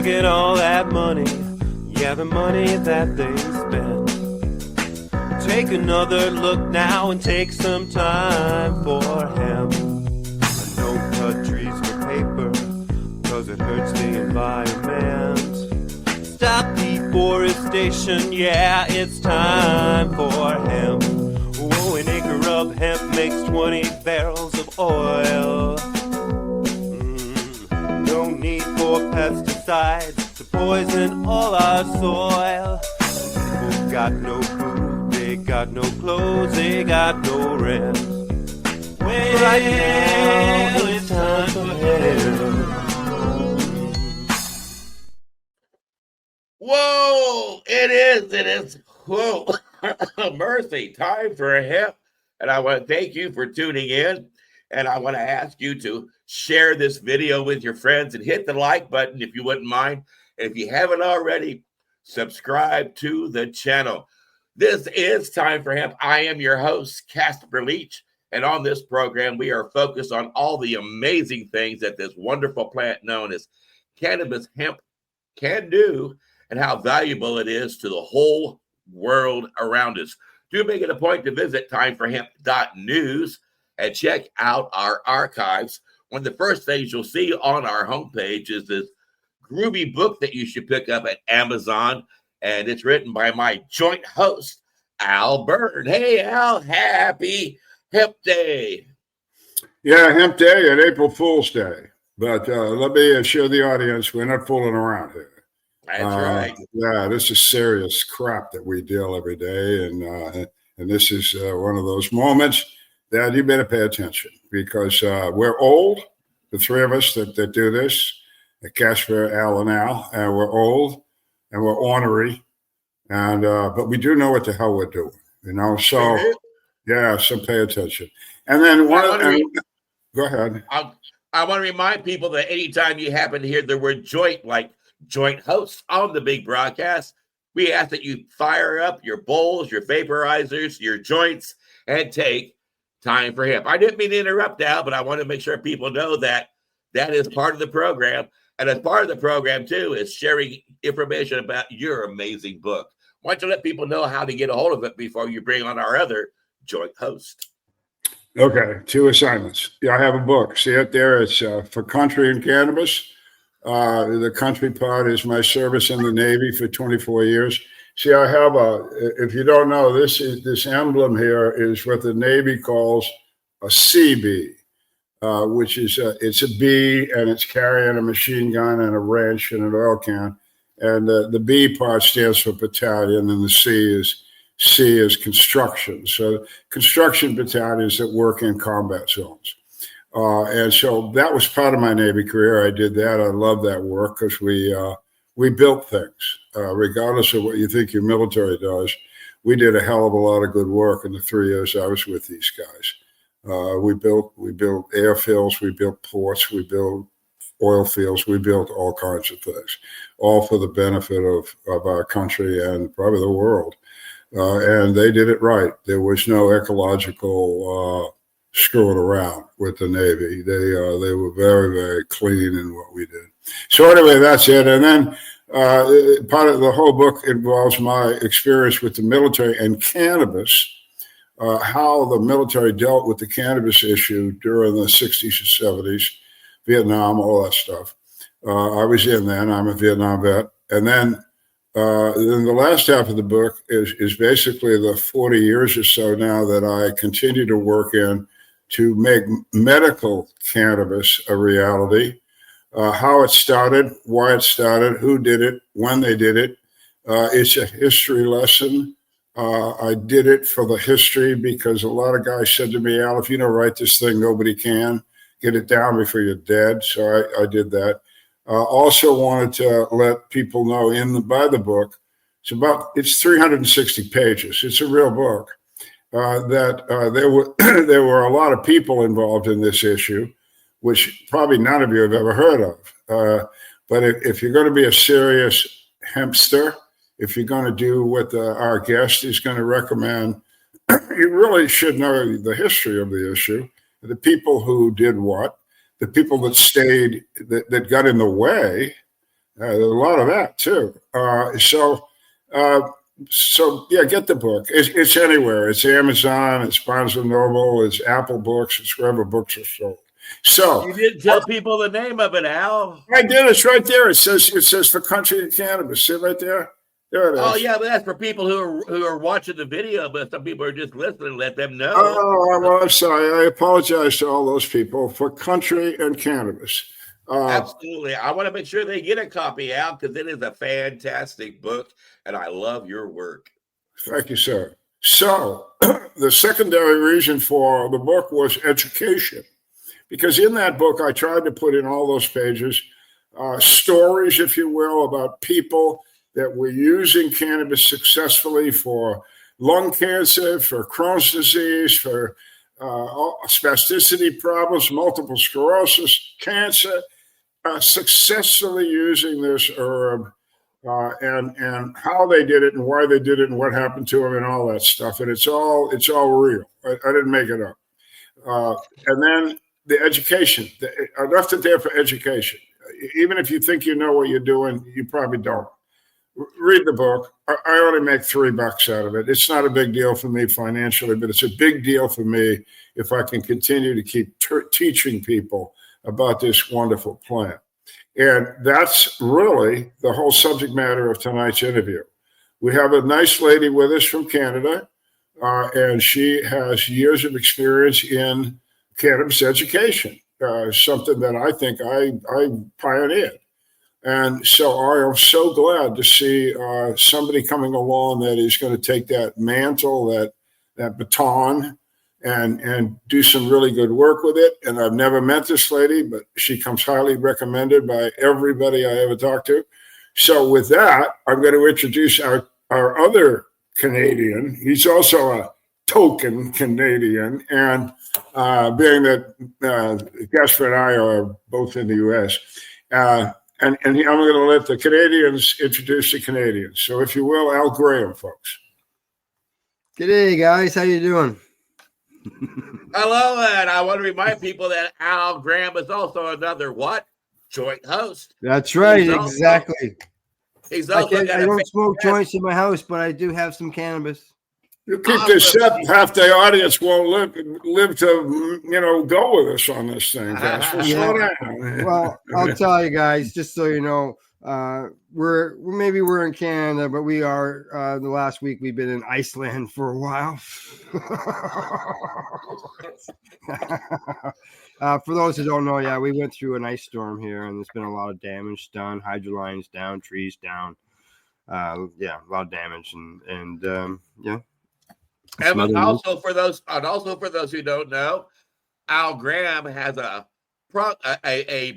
look at all that money, yeah, the money that they spend. Take another look now and take some time for hemp. And don't cut trees for paper, cause it hurts the environment. Stop deforestation, yeah, it's time for hemp. Oh, an acre of hemp makes 20 barrels of oil. No need for pesticides to poison all our soil. People got no food, they got no clothes, they got no rent. Well, right now it's time for hemp. Whoa, it is. Whoa, mercy, time for a hemp. And I want to thank you for tuning in. And I want to ask you to share this video with your friends and hit the like button if you wouldn't mind. And if you haven't already, subscribe to the channel. This is Time for Hemp. I am your host, Casper Leitch. And on this program, we are focused on all the amazing things that this wonderful plant known as cannabis hemp can do and how valuable it is to the whole world around us. Do make it a point to visit timeforhemp.news and check out our archives. One of the first things you'll see on our homepage is this groovy book that you should pick up at Amazon, and it's written by my joint host, Al Byrne. Hey, Al, happy Hemp Day. Yeah, Hemp Day and April Fool's Day. But let me assure the audience, we're not fooling around here. That's right. Yeah, this is serious crap that we deal every day, and this is one of those moments that you better pay attention because we're old, the three of us that do this, Casper, Al, and Al, and we're old and we're ornery, and but we do know what the hell we're doing, you know. So yeah, so pay attention. And then go ahead. I want to remind people that anytime you happen to hear the word joint, like joint hosts on the big broadcast, we ask that you fire up your bowls, your vaporizers, your joints, and take time for hemp. I didn't mean to interrupt, Al, but I want to make sure people know that that is part of the program. And as part of the program, too, is sharing information about your amazing book. Why don't you let people know how to get a hold of it before you bring on our other joint host? Okay, 2 assignments. Yeah, I have a book. See it there? It's for country and cannabis. The country part is my service in the Navy for 24 years. See, I have if you don't know, this emblem here is what the Navy calls a CB, which is it's a B and it's carrying a machine gun and a wrench and an oil can. And the B part stands for battalion and the C is construction. So construction battalions that work in combat zones. And so that was part of my Navy career. I did that. I love that work because we built things, regardless of what you think your military does. We did a hell of a lot of good work in the 3 years I was with these guys. We built airfields, we built ports, we built oil fields, we built all kinds of things, all for the benefit of our country and probably the world. And they did it right. There was no ecological screwing around with the Navy. They were very, very clean in what we did. So anyway, that's it. And then part of the whole book involves my experience with the military and cannabis, how the military dealt with the cannabis issue during the 60s and 70s, Vietnam, all that stuff. I was in then. I'm a Vietnam vet. And then the last half of the book is basically the 40 years or so now that I continue to work in to make medical cannabis a reality, how it started, why it started, who did it, when they did it. It's a history lesson. I did it for the history because a lot of guys said to me, Al, if you don't write this thing, nobody can. Get it down before you're dead. So I did that. Also wanted to let people know by the book, it's 360 pages. It's a real book. That there were a lot of people involved in this issue, which probably none of you have ever heard of. But if you're going to be a serious hempster, if you're going to do what our guest is going to recommend, you really should know the history of the issue, the people who did what, the people that stayed, that got in the way, There's a lot of that too. So yeah, get the book. It's anywhere. It's Amazon. It's Barnes and Noble. It's Apple Books. It's wherever books are sold. So You didn't tell people the name of it, Al. I did. It's right there. It says For Country and Cannabis. See right there. There it is. Oh yeah, but that's for people who are watching the video, but some people are just listening. Let them know. Oh, well, I'm sorry. I apologize to all those people. For Country and Cannabis. Absolutely. I want to make sure they get a copy out because it is a fantastic book, and I love your work. Thank you, sir. So the secondary reason for the book was education, because in that book, I tried to put in all those pages stories, if you will, about people that were using cannabis successfully for lung cancer, for Crohn's disease, for spasticity problems, multiple sclerosis, cancer, successfully using this herb, and how they did it and why they did it and what happened to them and all that stuff. And it's all real. I didn't make it up. And then the education. I left it there for education. Even if you think you know what you're doing, you probably don't. Read the book. I only make $3 out of it. It's not a big deal for me financially, but it's a big deal for me if I can continue to keep teaching people about this wonderful plant. And that's really the whole subject matter of tonight's interview. We have a nice lady with us from Canada, and she has years of experience in cannabis education, something that I think I pioneered. And so I am so glad to see somebody coming along that is going to take that mantle, that baton, and do some really good work with it. And I've never met this lady, but she comes highly recommended by everybody I ever talked to. So with that, I'm going to introduce our other Canadian. He's also a token Canadian. And being that Casper and I are both in the U.S., and I'm going to let the Canadians introduce the Canadians. So if you will, Al Graham, folks. G'day, guys. How you doing? Hello, and I want to remind people that Al Graham is also another what? Joint host. That's right, exactly. He's also I don't smoke joints in my house, but I do have some cannabis. You keep this up, half the audience won't live to go with us on this thing. Slow down. Well, I'll tell you guys, just so you know, we're in Canada, but we are the last week we've been in Iceland for a while. For those who don't know, yeah, we went through an ice storm here, and there's been a lot of damage done, hydro lines down, trees down. A lot of damage, and yeah. And also for those who don't know, Al Graham has a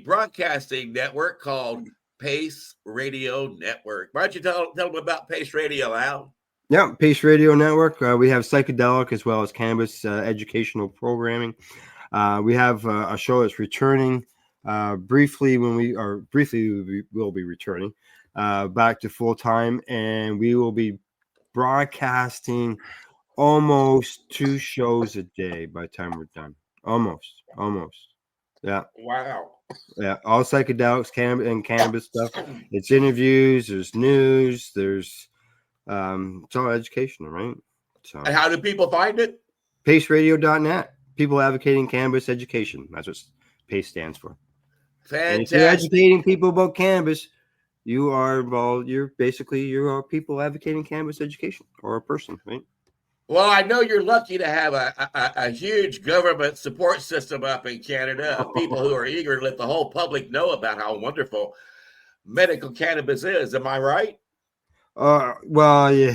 broadcasting network called Pace Radio Network. Why don't you tell them about Pace Radio, Al? Yeah, Pace Radio Network. We have psychedelic as well as cannabis educational programming. We have a show that's returning briefly. We will be returning back to full time, and we will be broadcasting almost 2 shows a day by the time we're done. Almost. Yeah. Wow. Yeah. All psychedelics, cannabis stuff. It's interviews. There's news. There's it's all educational, right? So. And how do people find it? PaceRadio.net. People advocating cannabis education. That's what PACE stands for. Fantastic. And if you're educating people about cannabis, you are involved. You're people advocating cannabis education, or a person, right? Well, I know you're lucky to have a huge government support system up in Canada of people who are eager to let the whole public know about how wonderful medical cannabis is. Am I right? Well, yeah.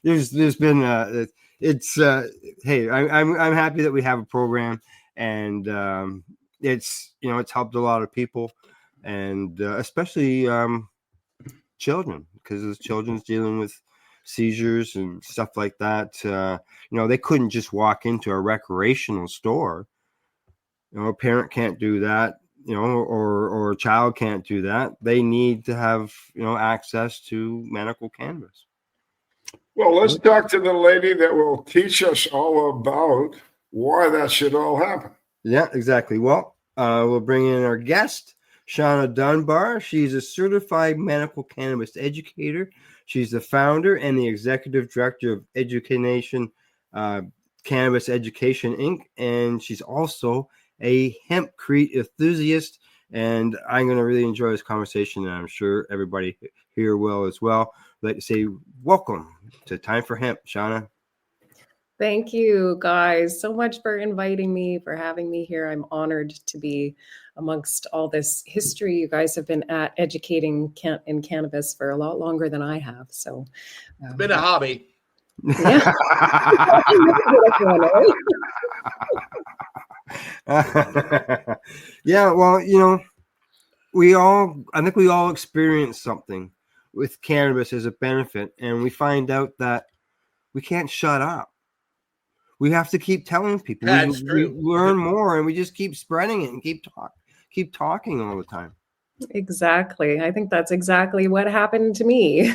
there's been hey, I'm happy that we have a program, and it's helped a lot of people, and especially children, because those children's dealing with seizures and stuff like that. They couldn't just walk into a recreational store. A parent can't do that, or a child can't do that. They need to have, access to medical cannabis. Well, let's talk to the lady that will teach us all about why that should all happen. Yeah, exactly. Well, we'll bring in our guest, Shawna Dunbar. She's a certified medical cannabis educator. She's the founder and the executive director of EducaNation Cannabis Education, Inc. And she's also a hempcrete enthusiast. And I'm going to really enjoy this conversation, and I'm sure everybody here will as well. I'd like to say welcome to Time for Hemp, Shawna. Thank you guys so much for inviting me, for having me here. I'm honored to be amongst all this history. You guys have been educating in cannabis for a lot longer than I have. So It's been a hobby. Yeah. Yeah, well, I think we all experience something with cannabis as a benefit, and we find out that we can't shut up. We have to keep telling people. That's we true. learn more, and we just keep spreading it and keep talking all the time. Exactly. I think that's exactly what happened to me.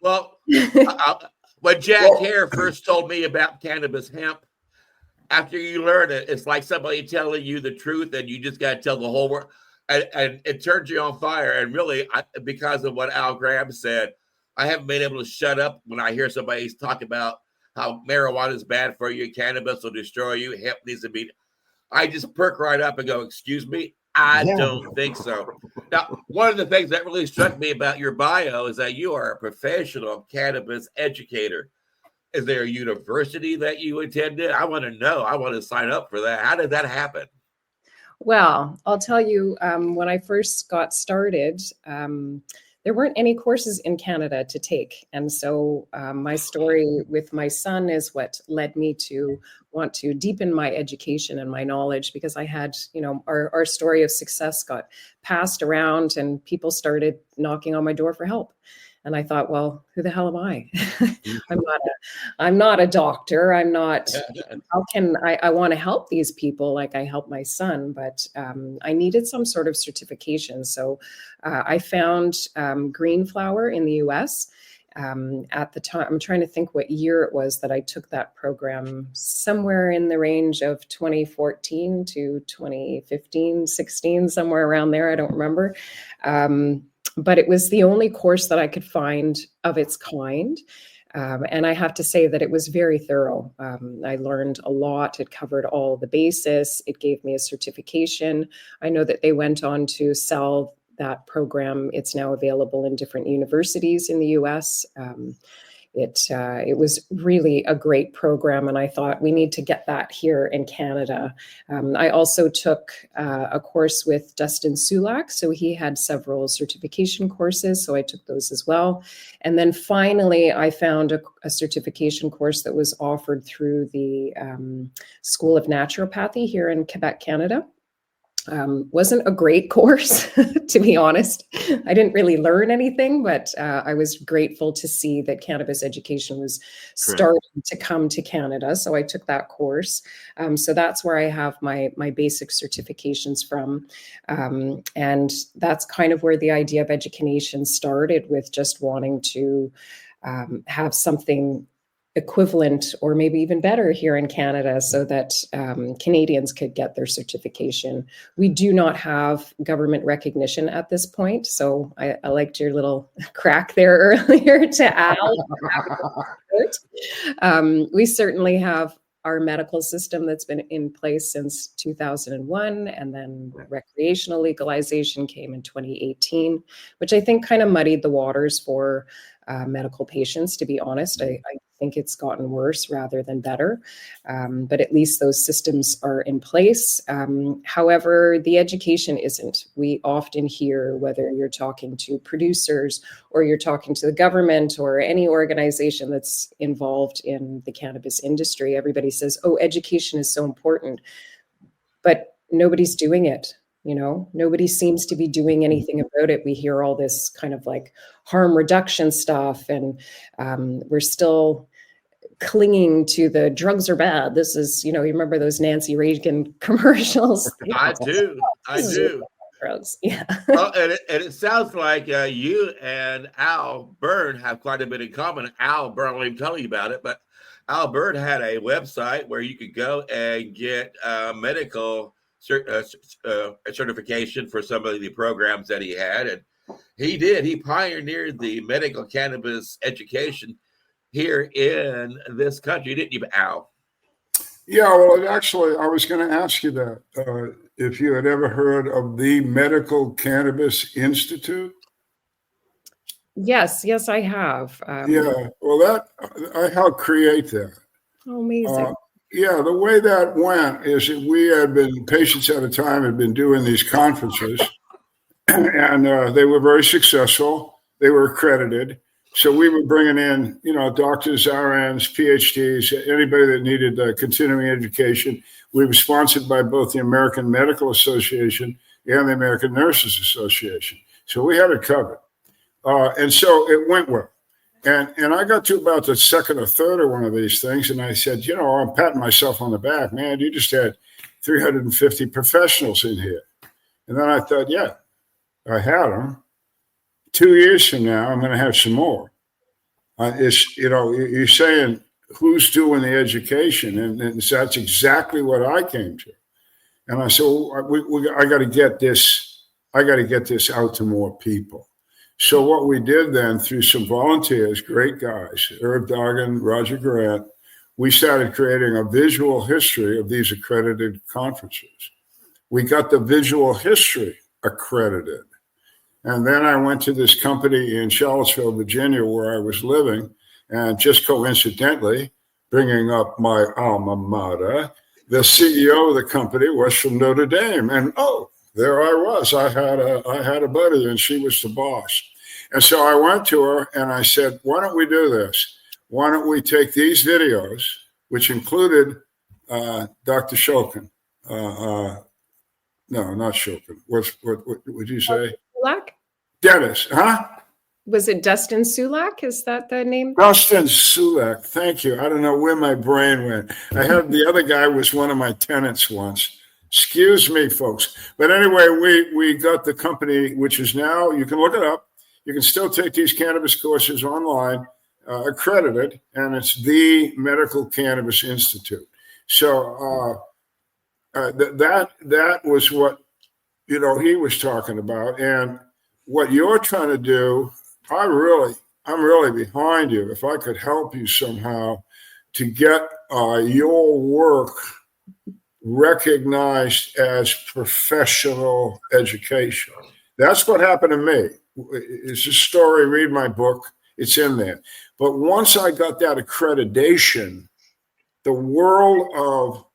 Well, when Jack Hare first told me about cannabis hemp, after you learn it, it's like somebody telling you the truth, and you just got to tell the whole world, and it turns you on fire. And really, because of what Al Graham said, I haven't been able to shut up when I hear somebody talk about how marijuana is bad for you, cannabis will destroy you, hemp needs to be. I just perk right up and go, excuse me, I don't think so. Now, one of the things that really struck me about your bio is that you are a professional cannabis educator. Is there a university that you attended? I want to know. I want to sign up for that. How did that happen? Well, I'll tell you, when I first got started, there weren't any courses in Canada to take. And so my story with my son is what led me to want to deepen my education and my knowledge, because I had, our story of success got passed around and people started knocking on my door for help. And I thought, well, who the hell am I? I'm not a doctor. I'm not, how can I want to help these people like I help my son, but I needed some sort of certification. So I found Green Flower in the US. At the time, I'm trying to think what year it was that I took that program, somewhere in the range of 2014 to 2015, 16, somewhere around there. I don't remember. But it was the only course that I could find of its kind. And I have to say that it was very thorough. I learned a lot. It covered all the bases. It gave me a certification. I know that they went on to sell that program. It's now available in different universities in the US. It was really a great program, and I thought we need to get that here in Canada. I also took a course with Dustin Sulak, so he had several certification courses, so I took those as well. And then finally, I found a certification course that was offered through the School of Naturopathy here in Quebec, Canada. Wasn't a great course, to be honest. I didn't really learn anything, but I was grateful to see that cannabis education was starting to come to Canada. So I took that course. So that's where I have my basic certifications from. And that's kind of where the idea of EducaNation started, with just wanting to have something equivalent or maybe even better here in Canada, so that Canadians could get their certification. We do not have government recognition at this point. So I liked your little crack there earlier to Al. We certainly have our medical system that's been in place since 2001, and then recreational legalization came in 2018, which I think kind of muddied the waters for medical patients, to be honest. I think it's gotten worse rather than better, but at least those systems are in place. However, the education isn't. We often hear, whether you're talking to producers or you're talking to the government or any organization that's involved in the cannabis industry, everybody says, oh, education is so important, but nobody's doing it. Nobody seems to be doing anything about it. We hear all this kind of like harm reduction stuff, and we're still clinging to the drugs are bad. This is, you remember those Nancy Reagan commercials? I do. Drugs. Yeah. Well, and it sounds like you and Al Byrne have quite a bit in common. Al Byrne, I'll even tell you about it, but Al Byrne had a website where you could go and get medical certification for some of the programs that he had. And he pioneered the medical cannabis education here in this country, didn't you, Al? Yeah, well, actually, I was going to ask you that if you had ever heard of the Medical Cannabis Institute. Yes, I have. Yeah, well, I helped create that. Oh, amazing. Yeah, the way that went is that we had been, patients at a time had been doing these conferences, and they were very successful. They were accredited. So we were bringing in, doctors, RNs, PhDs, anybody that needed continuing education. We were sponsored by both the American Medical Association and the American Nurses Association. So we had it covered. And so it went well. And I got to about the second or third of one of these things, and I said, I'm patting myself on the back. Man, you just had 350 professionals in here. And then I thought, yeah, I had them. 2 years from now, I'm going to have some more. You're saying who's doing the education, and that's exactly what I came to. And I said, I got to get this. I got to get this out to more people. So what we did then, through some volunteers, great guys, Herb Duggan, Roger Grant, we started creating a visual history of these accredited conferences. We got the visual history accredited. And then I went to this company in Charlottesville, Virginia, where I was living. And just coincidentally, bringing up my alma mater, the CEO of the company was from Notre Dame. And there I was. I had a buddy, and she was the boss. And so I went to her and I said, why don't we do this? Why don't we take these videos, which included Dr. Shulkin. No, not Shulkin. What would you say? Sulak? Dennis, huh? Was it Dustin Sulak? Is that the name? Dustin Sulak. Thank you. I don't know where my brain went. I had the other guy was one of my tenants once. Excuse me, folks. But anyway, we got the company, which is now, you can look it up. You can still take these cannabis courses online, accredited, and it's the Medical Cannabis Institute. So that was what he was talking about, and what you're trying to do. I'm really behind you. If I could help you somehow to get your work recognized as professional education. That's what happened to me. It's a story. Read my book. It's in there. But once I got that accreditation, the world of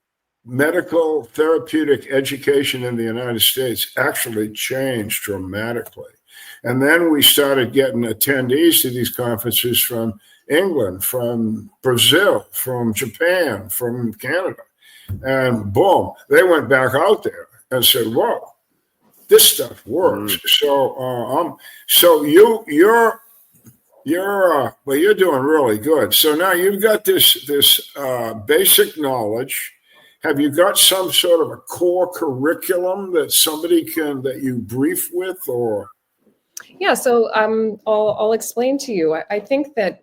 medical therapeutic education in the United States actually changed dramatically. And then we started getting attendees to these conferences from England, from Brazil, from Japan, from Canada. And boom, they went back out there and said, whoa, this stuff works. Mm-hmm. So you're doing really good. So now you've got this basic knowledge. Have you got some sort of a core curriculum that you brief with, or? Yeah, so I'll explain to you. I think that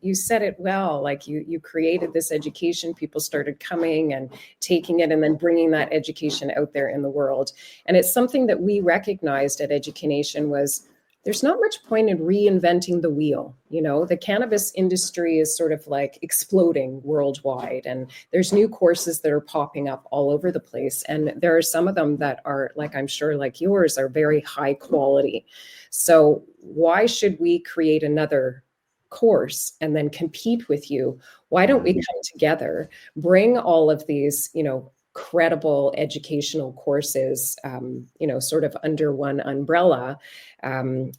you said it well. Like you created this education, people started coming and taking it, and then bringing that education out there in the world. And it's something that we recognized at EducaNation was there's not much point in reinventing the wheel. The cannabis industry is sort of like exploding worldwide, and there's new courses that are popping up all over the place. And there are some of them that are, like, I'm sure like yours, are very high quality. So why should we create another course and then compete with you? Why don't we come together, bring all of these, credible educational courses, sort of under one umbrella,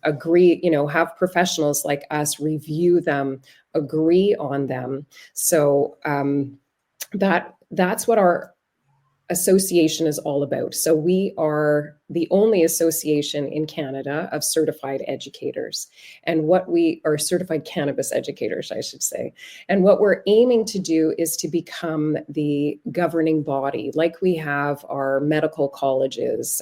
agree, have professionals like us review them, agree on them. So that's what our association is all about. So we are the only association in Canada of certified educators, and what we are certified cannabis educators, I should say. And what we're aiming to do is to become the governing body, like we have our medical colleges,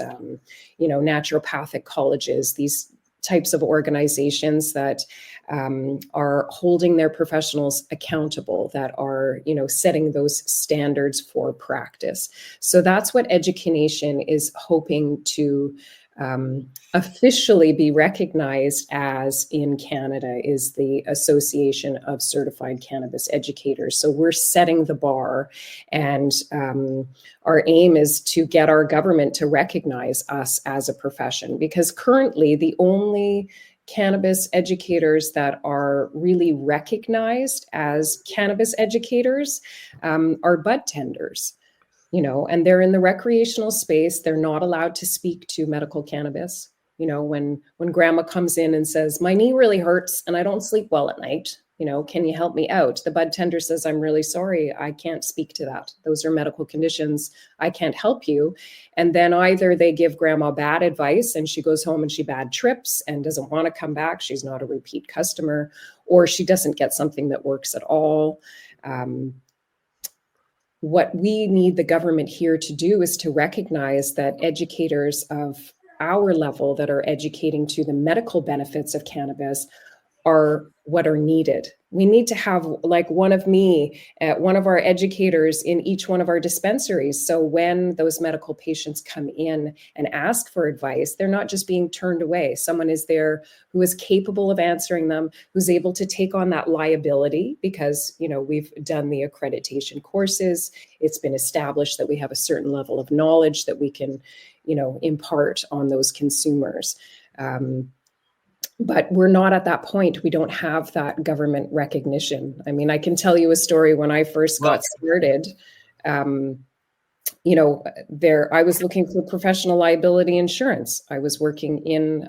naturopathic colleges, these types of organizations that are holding their professionals accountable, that are, setting those standards for practice. So that's what EducaNation is hoping to officially be recognized as in Canada, is the Association of Certified Cannabis Educators. So we're setting the bar, and our aim is to get our government to recognize us as a profession, because currently the only cannabis educators that are really recognized as cannabis educators are bud tenders. And they're in the recreational space. They're not allowed to speak to medical cannabis. When grandma comes in and says, my knee really hurts and I don't sleep well at night, can you help me out? The bud tender says, I'm really sorry, I can't speak to that. Those are medical conditions. I can't help you. And then either they give grandma bad advice and she goes home and she bad trips and doesn't want to come back. She's not a repeat customer, or she doesn't get something that works at all. What we need the government here to do is to recognize that educators of our level that are educating to the medical benefits of cannabis are what are needed. We need to have like one of our educators in each one of our dispensaries. So when those medical patients come in and ask for advice, they're not just being turned away. Someone is there who is capable of answering them, who's able to take on that liability, because, we've done the accreditation courses. It's been established that we have a certain level of knowledge that we can, impart on those consumers. But we're not at that point. We don't have that government recognition. I mean, I can tell you a story when I first got started. I was looking for professional liability insurance. I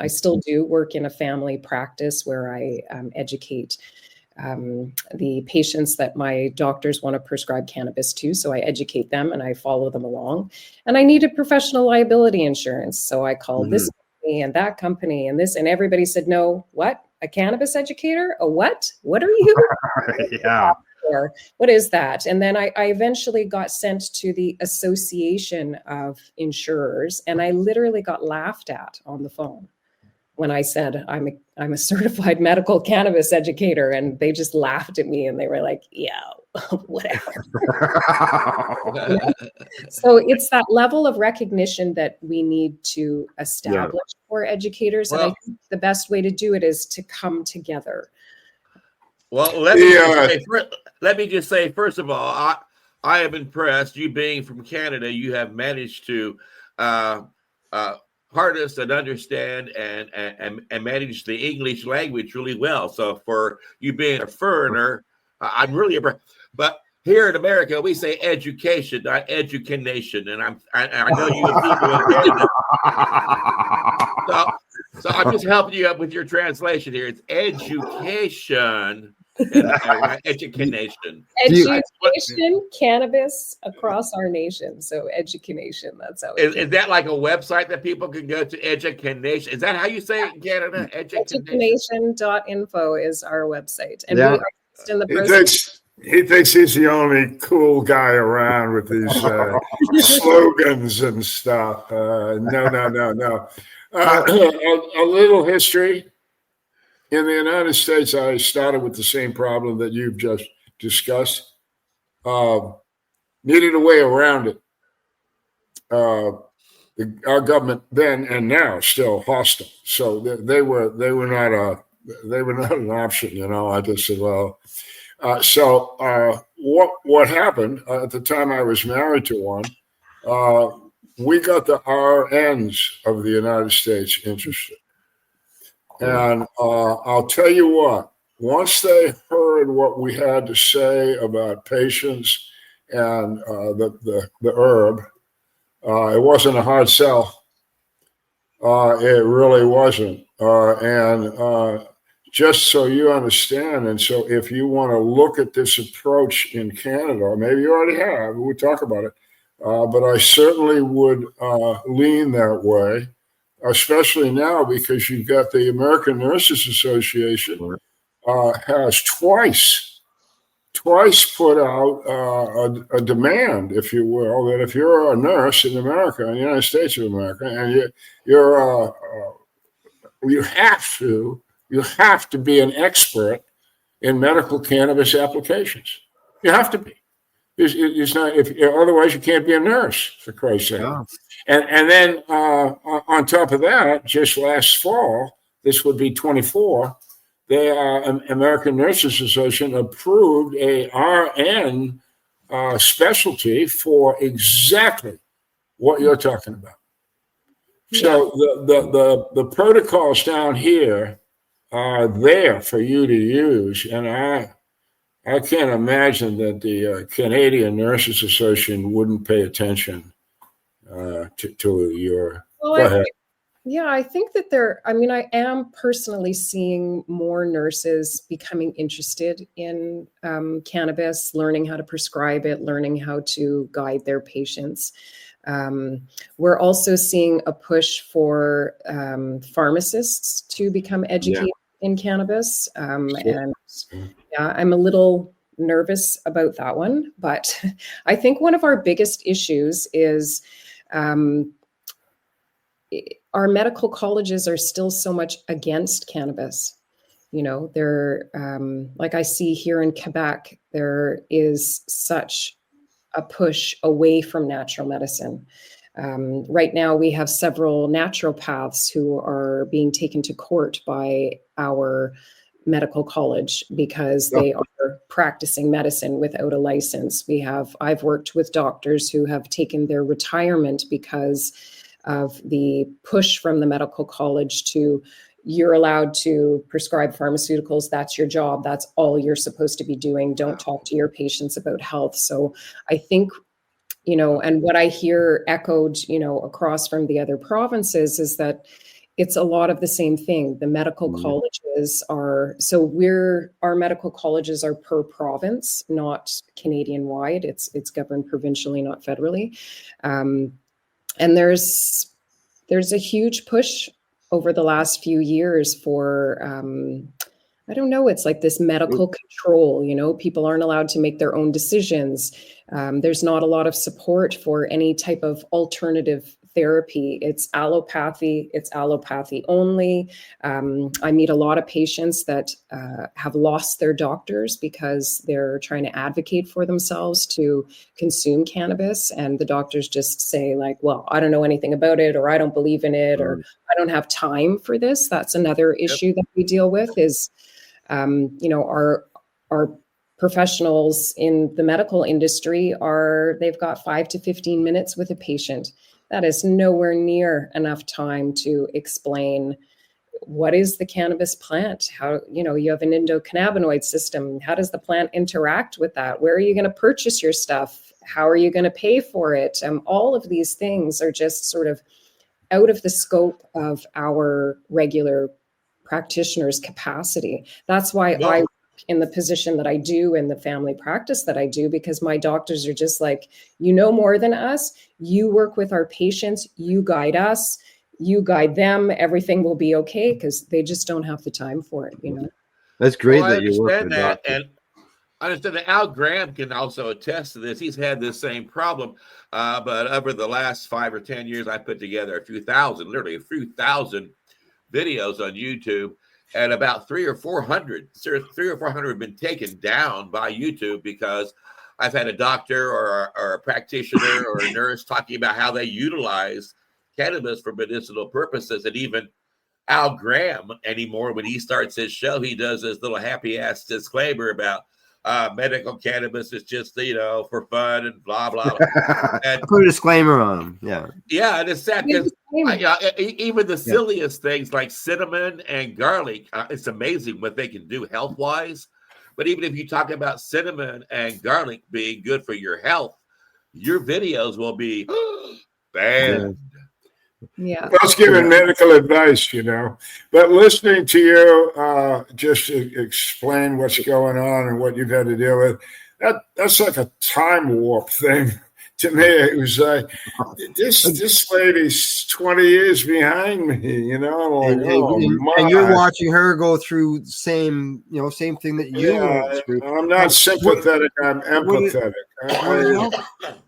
still do work in a family practice where I educate the patients that my doctors want to prescribe cannabis to. So I educate them and I follow them along. And I needed professional liability insurance. So I called this and that company and this, and everybody said, no, what? A cannabis educator? A what? What are you? Yeah. What is that? And then I eventually got sent to the Association of Insurers, and I literally got laughed at on the phone when I said, I'm a certified medical cannabis educator, and they just laughed at me and they were like, yeah, whatever. So it's that level of recognition that we need to establish for educators. And I think the best way to do it is to come together. Well, let me just say, first of all, I am impressed. You being from Canada, you have managed to harness and understand and manage the English language really well. So for you being a foreigner, I'm really impressed. But here in America, we say education, not EducaNation, and I know you people in Canada. So I'm just helping you up with your translation here. It's education. EducaNation. Education, cannabis across our nation. So EducaNation, that's how it is that like a website that people can go to? EducaNation. Is that how you say it in Canada? EducaNation.info is our website. And we are just in the process. He thinks he's the only cool guy around with these slogans and stuff. No. A little history. In the United States, I started with the same problem that you've just discussed. Needed a way around it. Our government then and now still hostile, so they were not an option. I just said, well. What happened at the time I was married to one? We got the RNs of the United States interested. And I'll tell you what, once they heard what we had to say about patients and the herb, it wasn't a hard sell. It really wasn't. Just so you understand, and so if you want to look at this approach in Canada, or maybe you already have, we'll talk about it, but I certainly would lean that way, especially now because you've got the American Nurses Association has twice put out a demand, if you will, that if you're a nurse in America, in the United States of America, and you're you have to be an expert in medical cannabis applications. You have to be. It's not, if otherwise you can't be a nurse, for Christ's sake. Yeah. And then on top of that, just last fall, this would be 24, the American Nurses Association approved a RN specialty for exactly what you're talking about. So the protocols down here are there for you to use, and I can't imagine that the Canadian Nurses Association wouldn't pay attention to your. Well, go ahead. I think that I am personally seeing more nurses becoming interested in cannabis, learning how to prescribe it, learning how to guide their patients. We're also seeing a push for pharmacists to become educated in cannabis. And I'm a little nervous about that one, but I think one of our biggest issues is our medical colleges are still so much against cannabis. They're like I see here in Quebec, there is such a push away from natural medicine. Right now, we have several naturopaths who are being taken to court by our medical college because they are practicing medicine without a license. I've worked with doctors who have taken their retirement because of the push from the medical college to, you're allowed to prescribe pharmaceuticals. That's your job. That's all you're supposed to be doing. Don't talk to your patients about health. So I think, and what I hear echoed, across from the other provinces is that it's a lot of the same thing. The medical colleges our medical colleges are per province, not Canadian wide. It's governed provincially, not federally. And there's a huge push over the last few years for, I don't know, it's like this medical control, people aren't allowed to make their own decisions. There's not a lot of support for any type of alternative therapy. It's allopathy only. I meet a lot of patients that have lost their doctors because they're trying to advocate for themselves to consume cannabis. And the doctors just say like, well, I don't know anything about it, or I don't believe in it, or I don't have time for this. That's another issue that we deal with is, our professionals in the medical industry they've got 5 to 15 minutes with a patient. That is nowhere near enough time to explain what is the cannabis plant, how, you have an endocannabinoid system. How does the plant interact with that? Where are you going to purchase your stuff? How are you going to pay for it? All of these things are just sort of out of the scope of our regular practitioners' capacity. That's why I work in the position that I do in the family practice that I do, because my doctors are just like, more than us. You work with our patients, you guide us, you guide them, everything will be okay, because they just don't have the time for it, That's great Well, that you work with that, doctors. and I understand that Al Graham can also attest to this. He's had this same problem, but over the last 5 or 10 years, I put together literally a few thousand videos on YouTube, and about 300 or 400 have been taken down by YouTube because I've had a doctor or a practitioner or a nurse talking about how they utilize cannabis for medicinal purposes. And even Al Graham anymore, when he starts his show, he does this little happy ass disclaimer about medical cannabis is just, for fun and blah, blah, blah. And put a disclaimer on them. Yeah. Yeah. And it's sad because even the silliest things like cinnamon and garlic, it's amazing what they can do health wise. But even if you talk about cinnamon and garlic being good for your health, your videos will be banned. Yeah. That's giving medical advice, but listening to you just explain what's going on and what you've had to deal with, that's like a time warp thing. To me, it was like, this lady's 20 years behind me, I'm like, and you're watching her go through same thing that you went through. I'm not sympathetic, I'm empathetic.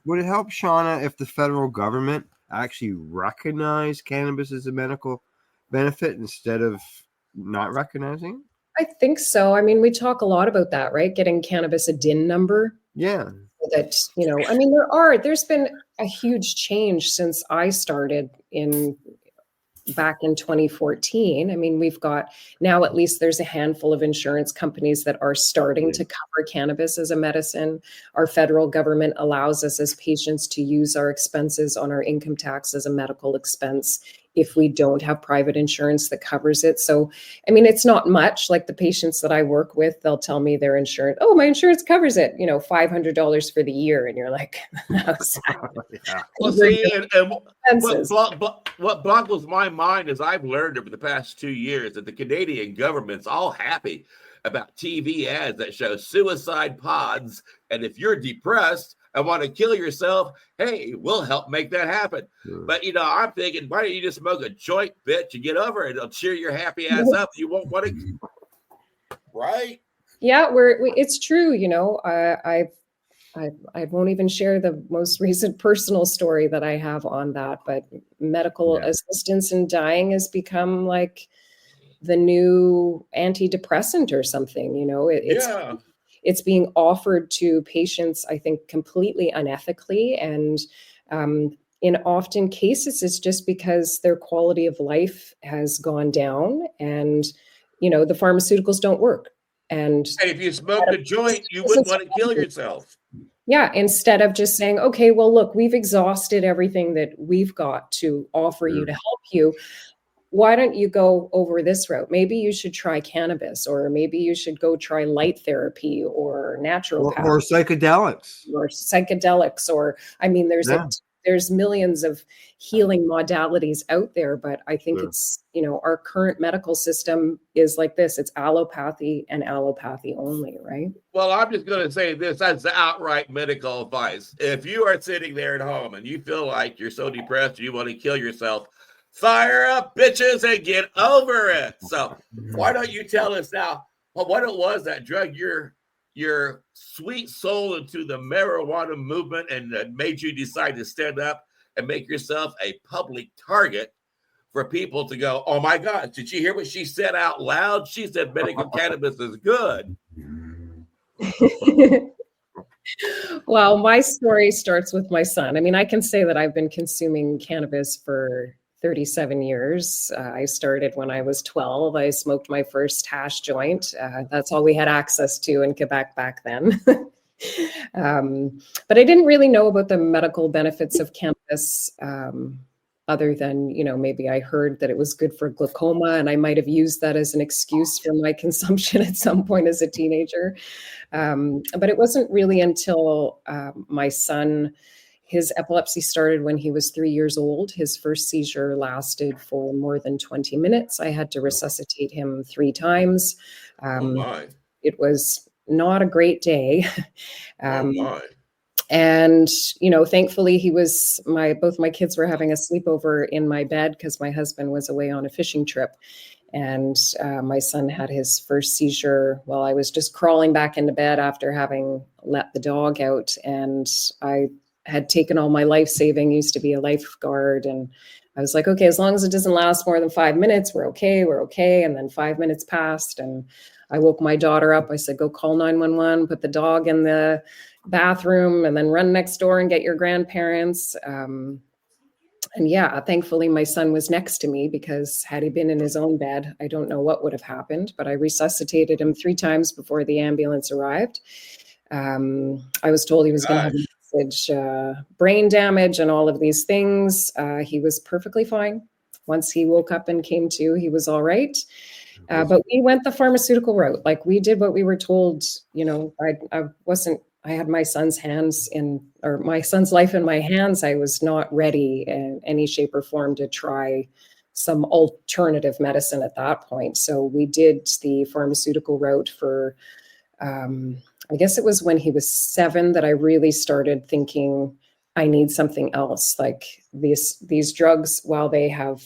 Would it help, Shawna, if the federal government actually recognized cannabis as a medical benefit instead of not recognizing? I think so. I mean, we talk a lot about that, right? Getting cannabis a DIN number. Yeah. That, I mean, there's been a huge change since I started back in 2014. I mean, we've got now, at least there's a handful of insurance companies that are starting to cover cannabis as a medicine. Our federal government allows us as patients to use our expenses on our income tax as a medical expense if we don't have private insurance that covers it. So, I mean, it's not much. Like the patients that I work with, they'll tell me their insurance, oh, my insurance covers it, $500 for the year. And you're like, well, see, and what boggles my mind is I've learned over the past 2 years that the Canadian government's all happy about TV ads that show suicide pods. And if you're depressed and want to kill yourself, hey, we'll help make that happen. But, I'm thinking, why don't you just smoke a joint, bitch, and get over it? It'll cheer your happy ass up. You won't want to, right? Yeah, it's true. I won't even share the most recent personal story that I have on that, but medical assistance in dying has become like the new antidepressant or something. It's being offered to patients, I think, completely unethically. And in often cases, it's just because their quality of life has gone down and, the pharmaceuticals don't work. And if you smoked a joint, you wouldn't want to kill yourself. Yeah, instead of just saying, okay, well, look, we've exhausted everything that we've got to offer you to help you. Why don't you go over this route? Maybe you should try cannabis, or maybe you should go try light therapy or naturopathy or psychedelics. Or I mean, there's millions of healing modalities out there, but I think it's, our current medical system is like this. It's allopathy and allopathy only, right? Well, I'm just going to say this as outright medical advice. If you are sitting there at home and you feel like you're so depressed, you want to kill yourself, fire up, bitches, and get over it. So why don't you tell us now what it was that drug your sweet soul into the marijuana movement and made you decide to stand up and make yourself a public target for people to go, oh my God, did you hear what she said out loud? She said medical cannabis is good. Well, my story starts with my son. I mean, I can say that I've been consuming cannabis for 37 years. I started when I was 12. I smoked my first hash joint. That's all we had access to in Quebec back then. But I didn't really know about the medical benefits of cannabis, other than, maybe I heard that it was good for glaucoma, and I might have used that as an excuse for my consumption at some point as a teenager. But it wasn't really until my son, his epilepsy started when he was 3 years old. His first seizure lasted for more than 20 minutes. I had to resuscitate him 3 times. It was not a great day. And, thankfully both my kids were having a sleepover in my bed because my husband was away on a fishing trip. And my son had his first seizure while I was just crawling back into bed after having let the dog out. And I had taken all my life saving, used to be a lifeguard. And I was like, okay, as long as it doesn't last more than 5 minutes, we're okay. And then 5 minutes passed and I woke my daughter up. I said, go call 911, put the dog in the bathroom and then run next door and get your grandparents. And yeah, thankfully my son was next to me, because had he been in his own bed, I don't know what would have happened, but I resuscitated him 3 times before the ambulance arrived. I was told he was going to have brain damage and all of these things. He was perfectly fine. Once he woke up and came to, he was all right. But we went the pharmaceutical route. Like, we did what we were told. I had my son's my son's life in my hands. I was not ready in any shape or form to try some alternative medicine at that point. So we did the pharmaceutical route for, I guess it was when he was 7 that I really started thinking I need something else. Like, these drugs, while they have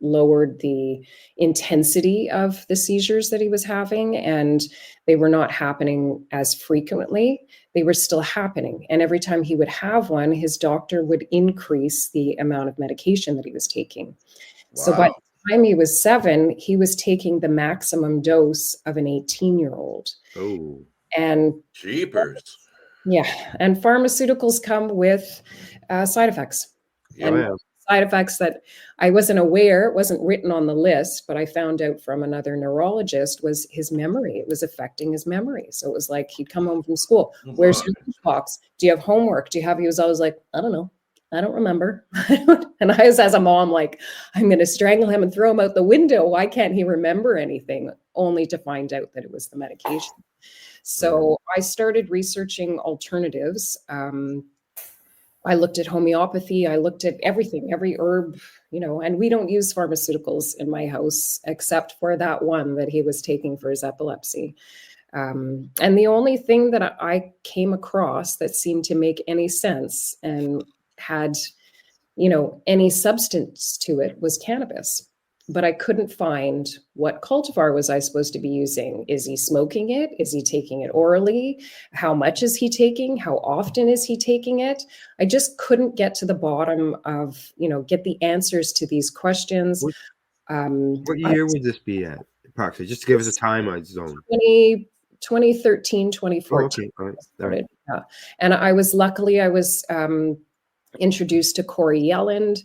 lowered the intensity of the seizures that he was having, and they were not happening as frequently, they were still happening. And every time he would have one, his doctor would increase the amount of medication that he was taking. So by Wow. the time he was 7, he was taking the maximum dose of an 18-year-old. Oh, And Jeepers. yeah, and pharmaceuticals come with side effects. Yeah. And yeah. side effects that I wasn't aware, it wasn't written on the list, but I found out from another neurologist was his memory. It was affecting his memory. So it was like he'd come home from school. Oh, Where's my. your lunchbox? Do you have homework? Do you have? He was always like, I don't know. I don't remember. And I was, as a mom, like, I'm going to strangle him and throw him out the window. Why can't he remember anything? Only to find out that it was the medication. So I started researching alternatives. I looked at homeopathy. I looked at everything, every herb, and we don't use pharmaceuticals in my house except for that one that he was taking for his epilepsy. And the only thing that I came across that seemed to make any sense and had, any substance to it was cannabis. But I couldn't find what cultivar was I supposed to be using. Is he smoking it? Is he taking it orally? How much is he taking? How often is he taking it? I just couldn't get to the bottom of, get the answers to these questions. What year would this be at? Approximately, just to give us a timeline zone. 2013, 2014. Oh, okay. All right. Started. Yeah. And I was introduced to Corey Yelland.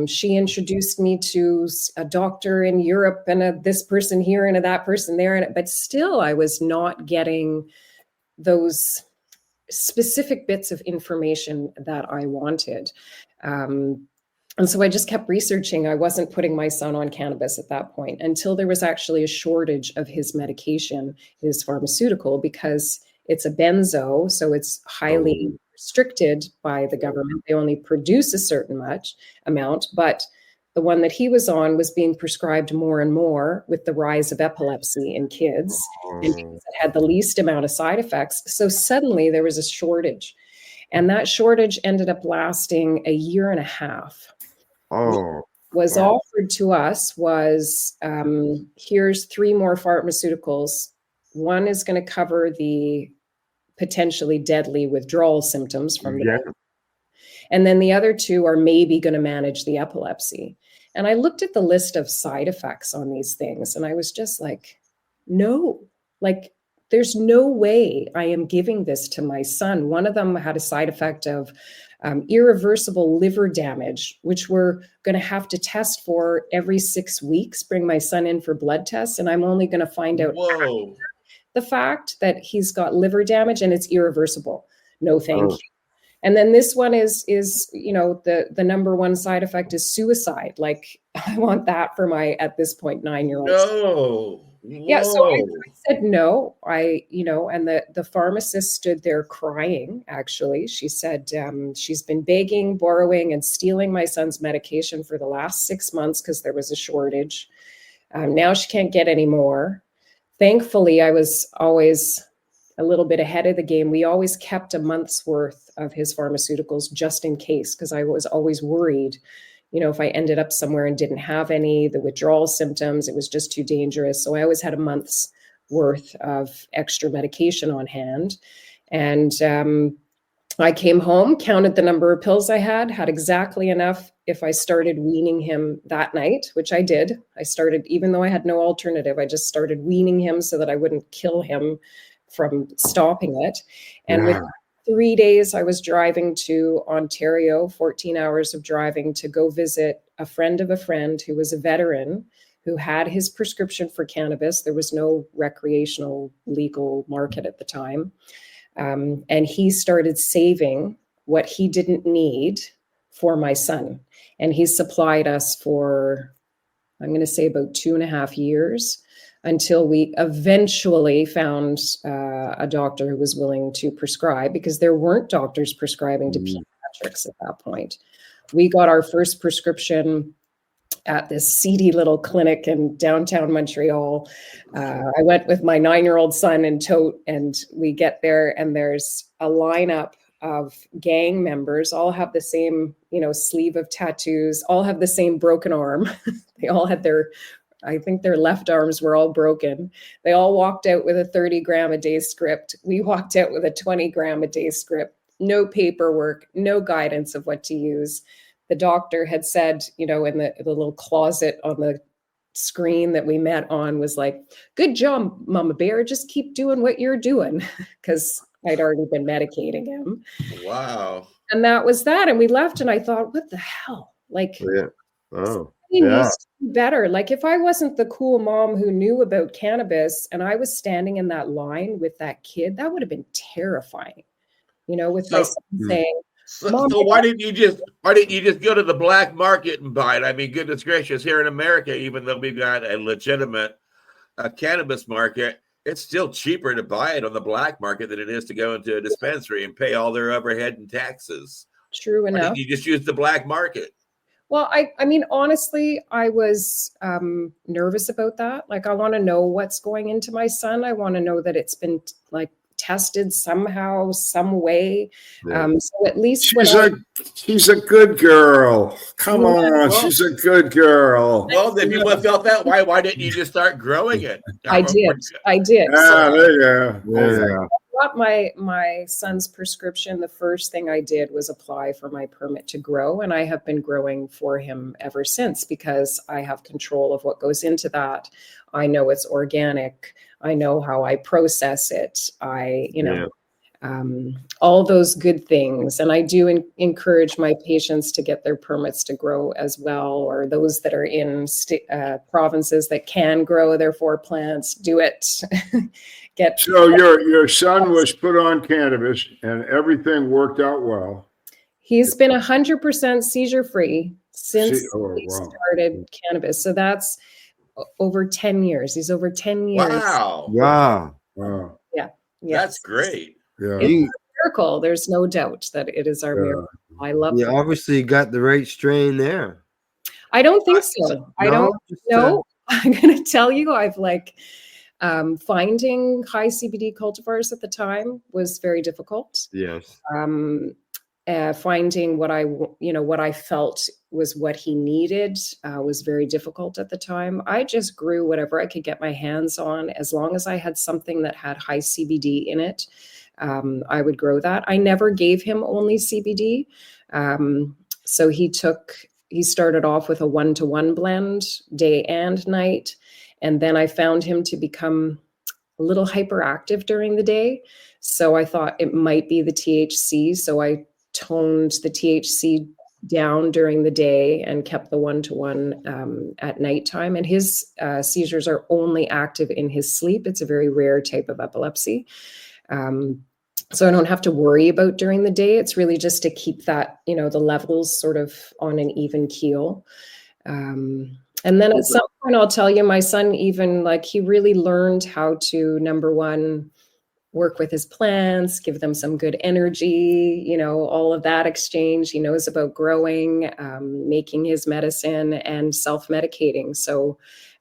She introduced me to a doctor in Europe and this person here and that person there. But still, I was not getting those specific bits of information that I wanted. And so I just kept researching. I wasn't putting my son on cannabis at that point until there was actually a shortage of his medication, his pharmaceutical, because it's a benzo. So it's highly restricted by the government. They only produce a certain amount, but the one that he was on was being prescribed more and more with the rise of epilepsy in kids, and it had the least amount of side effects. So suddenly there was a shortage, and that shortage ended up lasting a year and a half. Was offered to us was, here's 3 more pharmaceuticals. One is going to cover the potentially deadly withdrawal symptoms from the and then the other 2 are maybe going to manage the epilepsy. And I looked at the list of side effects on these things, and I was just like, no, like, there's no way I am giving this to my son. One of them had a side effect of irreversible liver damage, which we're going to have to test for every 6 weeks, bring my son in for blood tests. And I'm only going to find out the fact that he's got liver damage and it's irreversible. No, thank you. And then this one is the number one side effect is suicide. Like, I want that for my, at this point, 9-year-old. No. Yeah, so I said no. And the pharmacist stood there crying, actually. She said she's been begging, borrowing, and stealing my son's medication for the last 6 months because there was a shortage. Now she can't get any more. Thankfully, I was always a little bit ahead of the game. We always kept a month's worth of his pharmaceuticals just in case, because I was always worried, if I ended up somewhere and didn't have any, the withdrawal symptoms, it was just too dangerous. So I always had a month's worth of extra medication on hand. And I came home, counted the number of pills I had exactly enough if I started weaning him that night, which I did. I started, even though I had no alternative, I just started weaning him so that I wouldn't kill him from stopping it. And with 3 days, I was driving to Ontario, 14 hours of driving to go visit a friend of a friend who was a veteran who had his prescription for cannabis. There was no recreational legal market at the time. And he started saving what he didn't need for my son. And he supplied us for, I'm going to say, about 2.5 years, until we eventually found a doctor who was willing to prescribe, because there weren't doctors prescribing to pediatrics at that point. We got our first prescription at this seedy little clinic in downtown Montreal. I went with my 9-year-old son in tote, and we get there, and there's a lineup of gang members, all have the same, sleeve of tattoos, all have the same broken arm. They all had I think their left arms were all broken. They all walked out with a 30 gram a day script. We walked out with a 20 gram a day script. No paperwork, no guidance of what to use. the doctor had said, in the little closet on the screen that we met on, was like, good job, Mama Bear, just keep doing what you're doing, because I'd already been medicating him. Wow. And that was that. And we left, and I thought, what the hell? Like, Yeah. Oh, he yeah. needs to be better. Like, if I wasn't the cool mom who knew about cannabis and I was standing in that line with that kid, that would have been terrifying, with my son saying, So why didn't you just go to the black market and buy it? I mean, goodness gracious, here in America, even though we've got a legitimate cannabis market, it's still cheaper to buy it on the black market than it is to go into a dispensary and pay all their overhead and taxes. True enough. Why didn't you just use the black market? Well, I mean, honestly, I was nervous about that. Like, I want to know what's going into my son. I want to know that it's been like tested somehow, some way. Yeah. So at least She's a good girl. Come on, she's a good girl. Well, if you felt that, why didn't you just start growing it? I did. Ah, there you go. I got my son's prescription. The first thing I did was apply for my permit to grow, and I have been growing for him ever since, because I have control of what goes into that. I know it's organic. I know how I process it. All those good things. And I do encourage my patients to get their permits to grow as well, or those that are in provinces that can grow their 4 plants, do it. So your son was put on cannabis and everything worked out well. He's been 100% seizure free since he started cannabis. So that's over 10 years. He's over 10 years. Wow. Yeah. That's great. Yeah. It's a miracle. There's no doubt that it is our miracle. I love it. You obviously got the right strain there. I don't think so. I don't know. I'm going to tell you, I've finding high CBD cultivars at the time was very difficult. Yes. Finding what I felt was what he needed was very difficult at the time. I just grew whatever I could get my hands on. As long as I had something that had high CBD in it, I would grow that. I never gave him only CBD. So he started off with a 1-to-1 blend, day and night. And then I found him to become a little hyperactive during the day. So I thought it might be the THC. So I toned the THC down during the day and kept the 1-to-1 at nighttime. And his seizures are only active in his sleep. It's a very rare type of epilepsy. So I don't have to worry about during the day. It's really just to keep that, the levels sort of on an even keel. And then at some point, I'll tell you, my son even he really learned how to, number one, work with his plants, give them some good energy, all of that exchange. He knows about growing, making his medicine, and self-medicating. So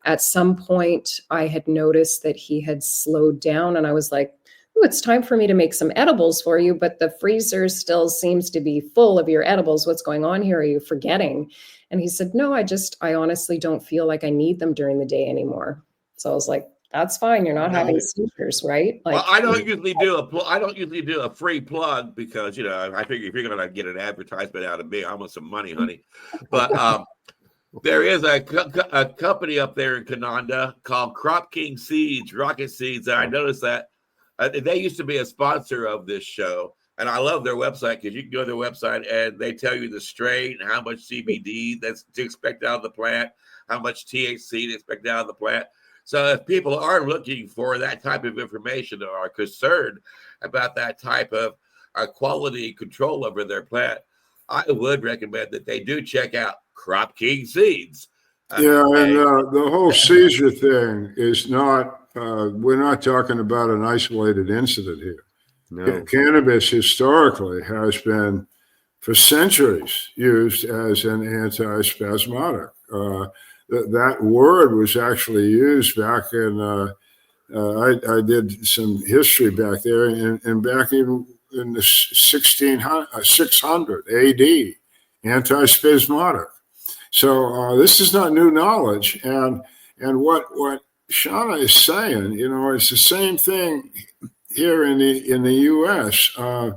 at some point I had noticed that he had slowed down, and I was like, oh, it's time for me to make some edibles for you, but the freezer still seems to be full of your edibles. What's going on here? Are you forgetting? And he said, no, I honestly don't feel like I need them during the day anymore. So I was like, that's fine. You're not having seizures, right? Well, I don't usually do a free plug because, I figure if you're going to get an advertisement out of me, I want some money, honey. But there is a company up there in Canada called Crop King Seeds, Rocket Seeds. And I noticed that they used to be a sponsor of this show. And I love their website because you can go to their website and they tell you the strain, how much CBD that's to expect out of the plant, how much THC to expect out of the plant. So if people are looking for that type of information or are concerned about that type of quality control over their plant, I would recommend that they do check out Crop King Seeds. Yeah, and the whole seizure thing is not, we're not talking about an isolated incident here. No. Cannabis historically has been, for centuries, used as an antispasmodic. That word was actually used back in, I did some history back there, and back in the 600 AD, antispasmodic. So this is not new knowledge. And what Shawna is saying, it's the same thing here in the U.S. I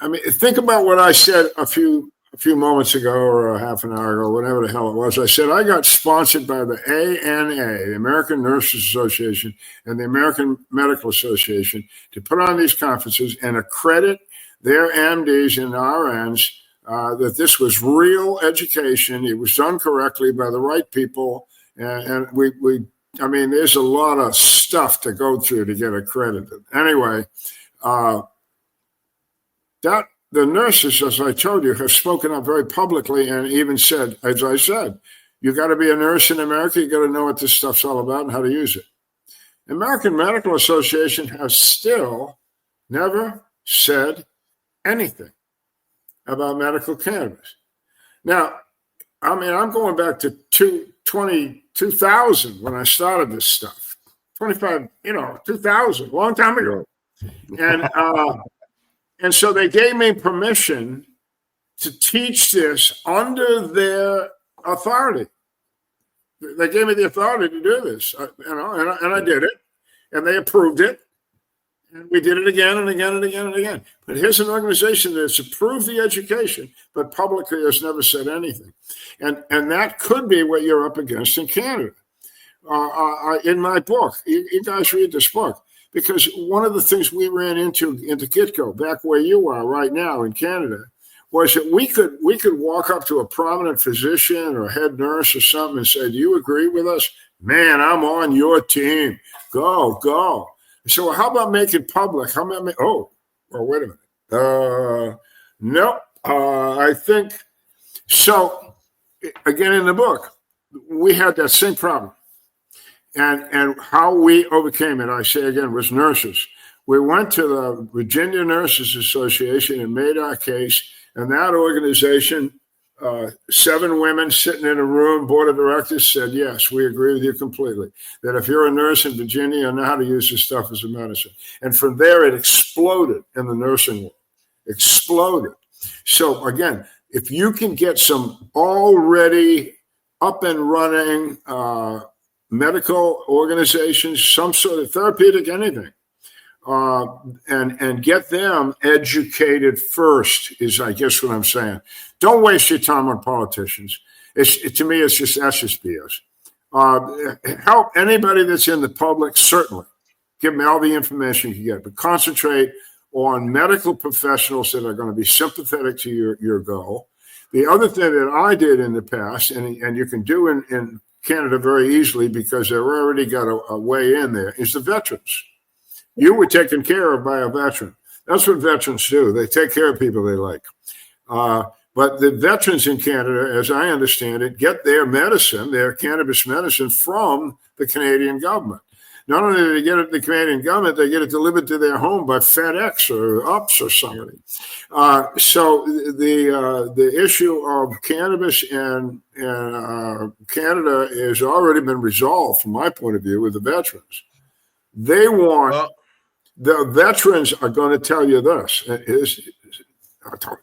mean, think about what I said a few a few moments ago or a half an hour ago, whatever the hell it was, I said I got sponsored by the ANA, the American Nurses Association, and the American Medical Association to put on these conferences and accredit their MDs and RNs that this was real education. It was done correctly by the right people. And I mean, there's a lot of stuff to go through to get accredited. Anyway, the nurses, as I told you, have spoken up very publicly and even said, as I said, you got to be a nurse in America. You got to know what this stuff's all about and how to use it. The American Medical Association has still never said anything about medical cannabis. Now, I mean, I'm going back to 2000 when I started this stuff. 2000, a long time ago. And so they gave me permission to teach this under their authority. They gave me the authority to do this, and I did it, and they approved it, and we did it again and again and again and again. But here's an organization that's approved the education, but publicly has never said anything, and that could be what you're up against in Canada. In my book, you guys read this book. Because one of the things we ran into Gitco, back where you are right now in Canada, was that we could walk up to a prominent physician or a head nurse or something and say, "Do you agree with us? Man, I'm on your team. Go." So how about making public? How about wait a minute. No, I think so. Again, in the book, we had that same problem. And how we overcame it, I say again, was nurses. We went to the Virginia Nurses Association and made our case. And that organization, 7 women sitting in a room, board of directors said, yes, we agree with you completely. That if you're a nurse in Virginia, you know how to use this stuff as a medicine. And from there, it exploded in the nursing world. Exploded. So again, if you can get some already up and running medical organizations, some sort of therapeutic anything, and get them educated first is, I guess, what I'm saying. Don't waste your time on politicians. To me, that's just BS. Help anybody that's in the public, certainly. Give them all the information you can get, but concentrate on medical professionals that are going to be sympathetic to your goal. The other thing that I did in the past, and you can do in Canada very easily because they've already got a way in there, is the veterans. You were taken care of by a veteran. That's what veterans do. They take care of people they like. But the veterans in Canada, as I understand it, get their medicine, their cannabis medicine, from the Canadian government. Not only do they get it from the Canadian government, they get it delivered to their home by FedEx or UPS or somebody. So the issue of cannabis in Canada has already been resolved, from my point of view, with the veterans. They want, the veterans are going to tell you this.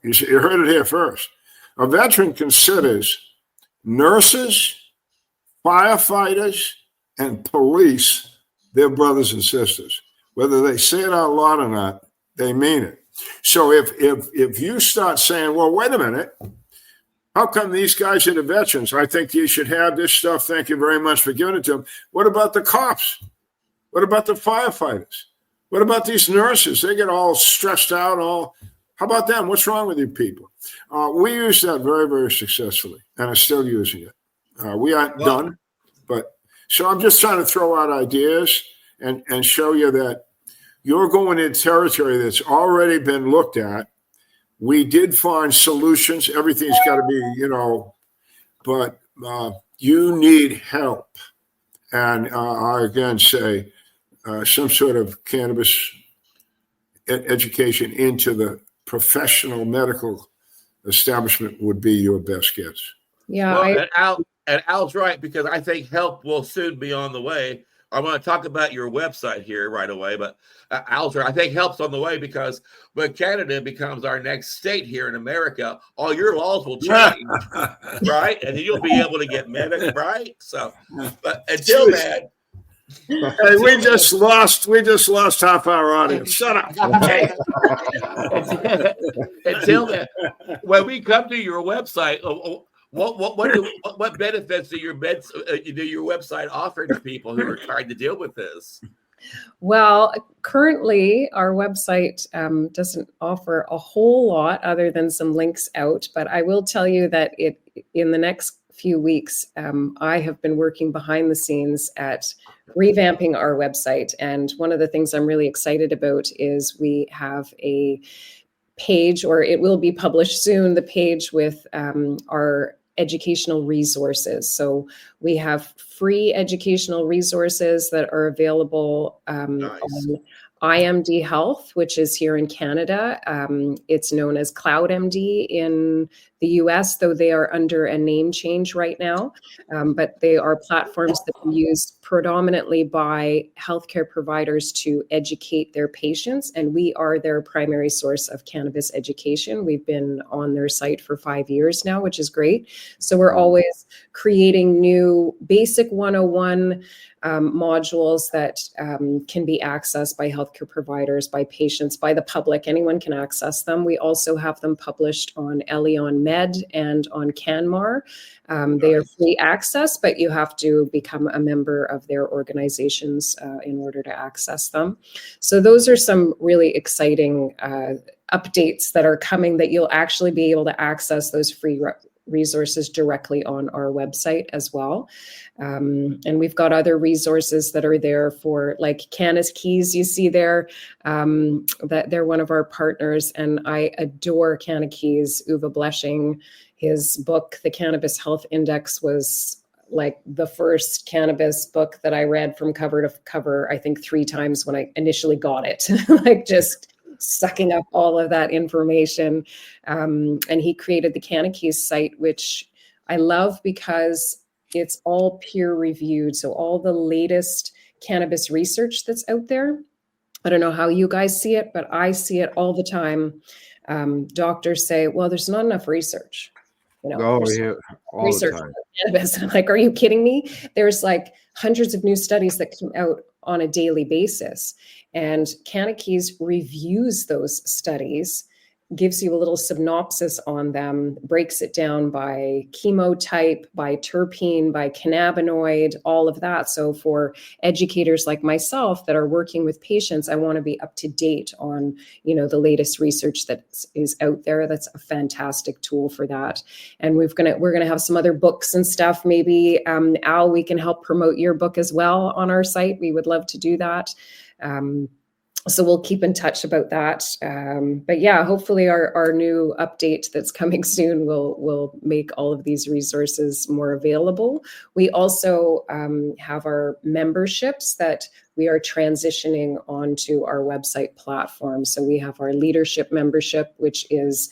You heard it here first. A veteran considers nurses, firefighters, and police their brothers and sisters. Whether they say it out loud or not, they mean it. So if you start saying, well, wait a minute, how come these guys are the veterans? I think you should have this stuff. Thank you very much for giving it to them. What about the cops? What about the firefighters? What about these nurses? They get all stressed out. How about them? What's wrong with you people? We use that very, very successfully, and are still using it. We aren't done, but so I'm just trying to throw out ideas and show you that you're going in territory that's already been looked at. We did find solutions. Everything's got to be, but you need help. And I again say some sort of cannabis education into the professional medical establishment would be your best guess. Yeah. And Al's right, because I think help will soon be on the way. I want to talk about your website here right away, but Al's right. I think help's on the way because when Canada becomes our next state here in America, all your laws will change, right? And then you'll be able to get medic, right? So, but until then, Hey, we just lost half our audience. Shut up. Okay. Until then, when we come to your website, what benefits do your website offer to people who are trying to deal with this? Well, currently our website doesn't offer a whole lot other than some links out, but I will tell you that in the next few weeks, I have been working behind the scenes at revamping our website. And one of the things I'm really excited about is we have a page, or it will be published soon, the page with our educational resources. So we have free educational resources that are available Nice. on IMD Health, which is here in Canada. It's known as CloudMD in the US, though they are under a name change right now. But they are platforms that are used predominantly by healthcare providers to educate their patients. And we are their primary source of cannabis education. We've been on their site for 5 years now, which is great. So we're always creating new basic 101 modules that can be accessed by healthcare providers, by patients, by the public. Anyone can access them. We also have them published on Elion Med and on CanMar. They are free access, but you have to become a member of their organizations in order to access them. So those are some really exciting updates that are coming, that you'll actually be able to access those free resources directly on our website as well. And we've got other resources that are there for, like Canna's Keys, you see there, that they're one of our partners. And I adore Canna Keys. Uwe Bleshing, his book, The Cannabis Health Index, was like the first cannabis book that I read from cover to cover, I think 3 times when I initially got it, like just sucking up all of that information. And he created the Canna Keys site, which I love because it's all peer reviewed. So all the latest cannabis research that's out there. I don't know how you guys see it, but I see it all the time. Doctors say, well, there's not enough research. You know, All research the time. on cannabis. I'm like, are you kidding me? There's like hundreds of new studies that come out on a daily basis. And Canna Keys reviews those studies, gives you a little synopsis on them, breaks it down by chemotype, by terpene, by cannabinoid, all of that. So for educators like myself that are working with patients, I want to be up to date on, you know, the latest research that is out there. That's a fantastic tool for that. And we're gonna have some other books and stuff. Maybe Al, we can help promote your book as well on our site. We would love to do that. So we'll keep in touch about that. But yeah, hopefully our new update that's coming soon will make all of these resources more available. We also have our memberships that we are transitioning onto our website platform. So we have our leadership membership, which is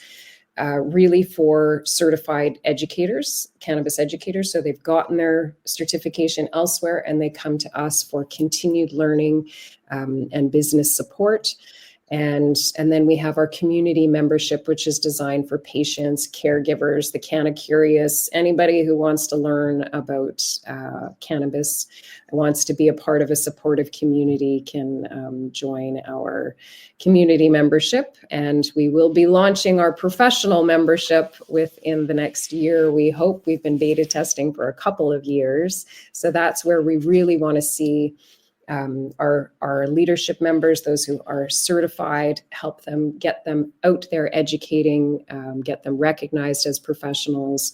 really for certified educators, cannabis educators. So they've gotten their certification elsewhere and they come to us for continued learning and business support. And then we have our community membership, which is designed for patients, caregivers, the Canna Curious, anybody who wants to learn about cannabis, wants to be a part of a supportive community, can join our community membership. And we will be launching our professional membership within the next year. We hope. We've been beta testing for a couple of years. So that's where we really want to see our leadership members, those who are certified, help them, get them out there educating, get them recognized as professionals,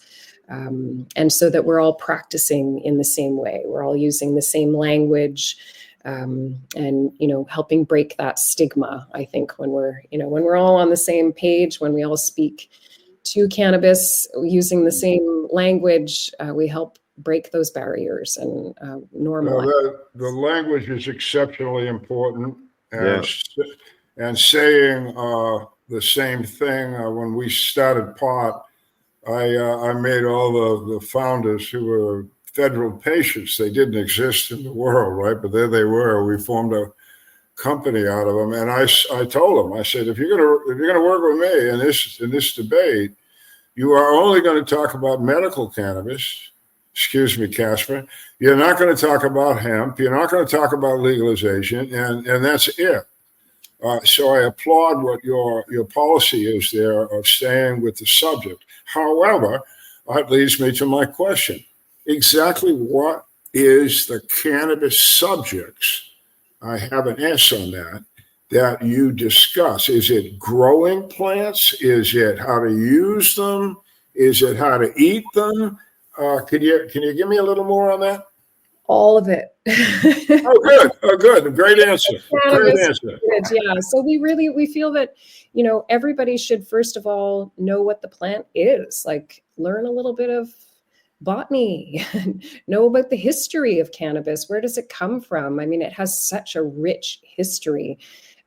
and so that we're all practicing in the same way. We're all using the same language, and, you know, helping break that stigma. I think when we're all on the same page, when we all speak to cannabis using the same language, we help break those barriers and normalize. The language is exceptionally important, and Yeah. and saying the same thing. When we started pot, I made all the founders who were federal patients. They didn't exist in the world, right? But there they were. We formed a company out of them, and I told them, I said, if you're gonna work with me in this debate, you are only going to talk about medical cannabis, excuse me, Casper. You're not going to talk about hemp. You're not going to talk about legalization, and that's it. So I applaud what your policy is there of staying with the subject. However, that leads me to my question. Exactly what is the cannabis subjects? I have an S on that you discuss. Is it growing plants? Is it how to use them? Is it how to eat them? Can you give me a little more on that? All of it. Oh, good. Oh, good. Great answer. Great answer. Yeah. So we feel that, everybody should first of all know what the plant is, like learn a little bit of botany, know about the history of cannabis. Where does it come from? I mean, it has such a rich history.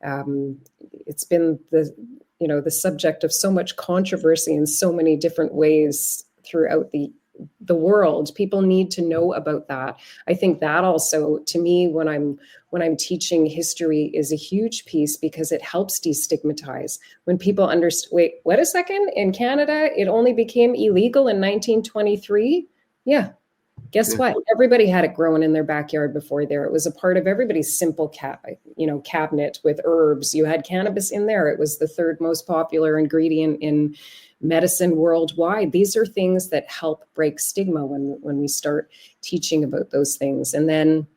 It's been the subject of so much controversy in so many different ways throughout the world. People need to know about that. I think that also, to me, when I'm teaching history, is a huge piece, because it helps destigmatize. When people understand, wait, what a second, in Canada, it only became illegal in 1923. Yeah. Guess what? Everybody had it growing in their backyard before there. It was a part of everybody's simple cabinet with herbs. You had cannabis in there. It was the third most popular ingredient in medicine worldwide. These are things that help break stigma when we start teaching about those things. And then,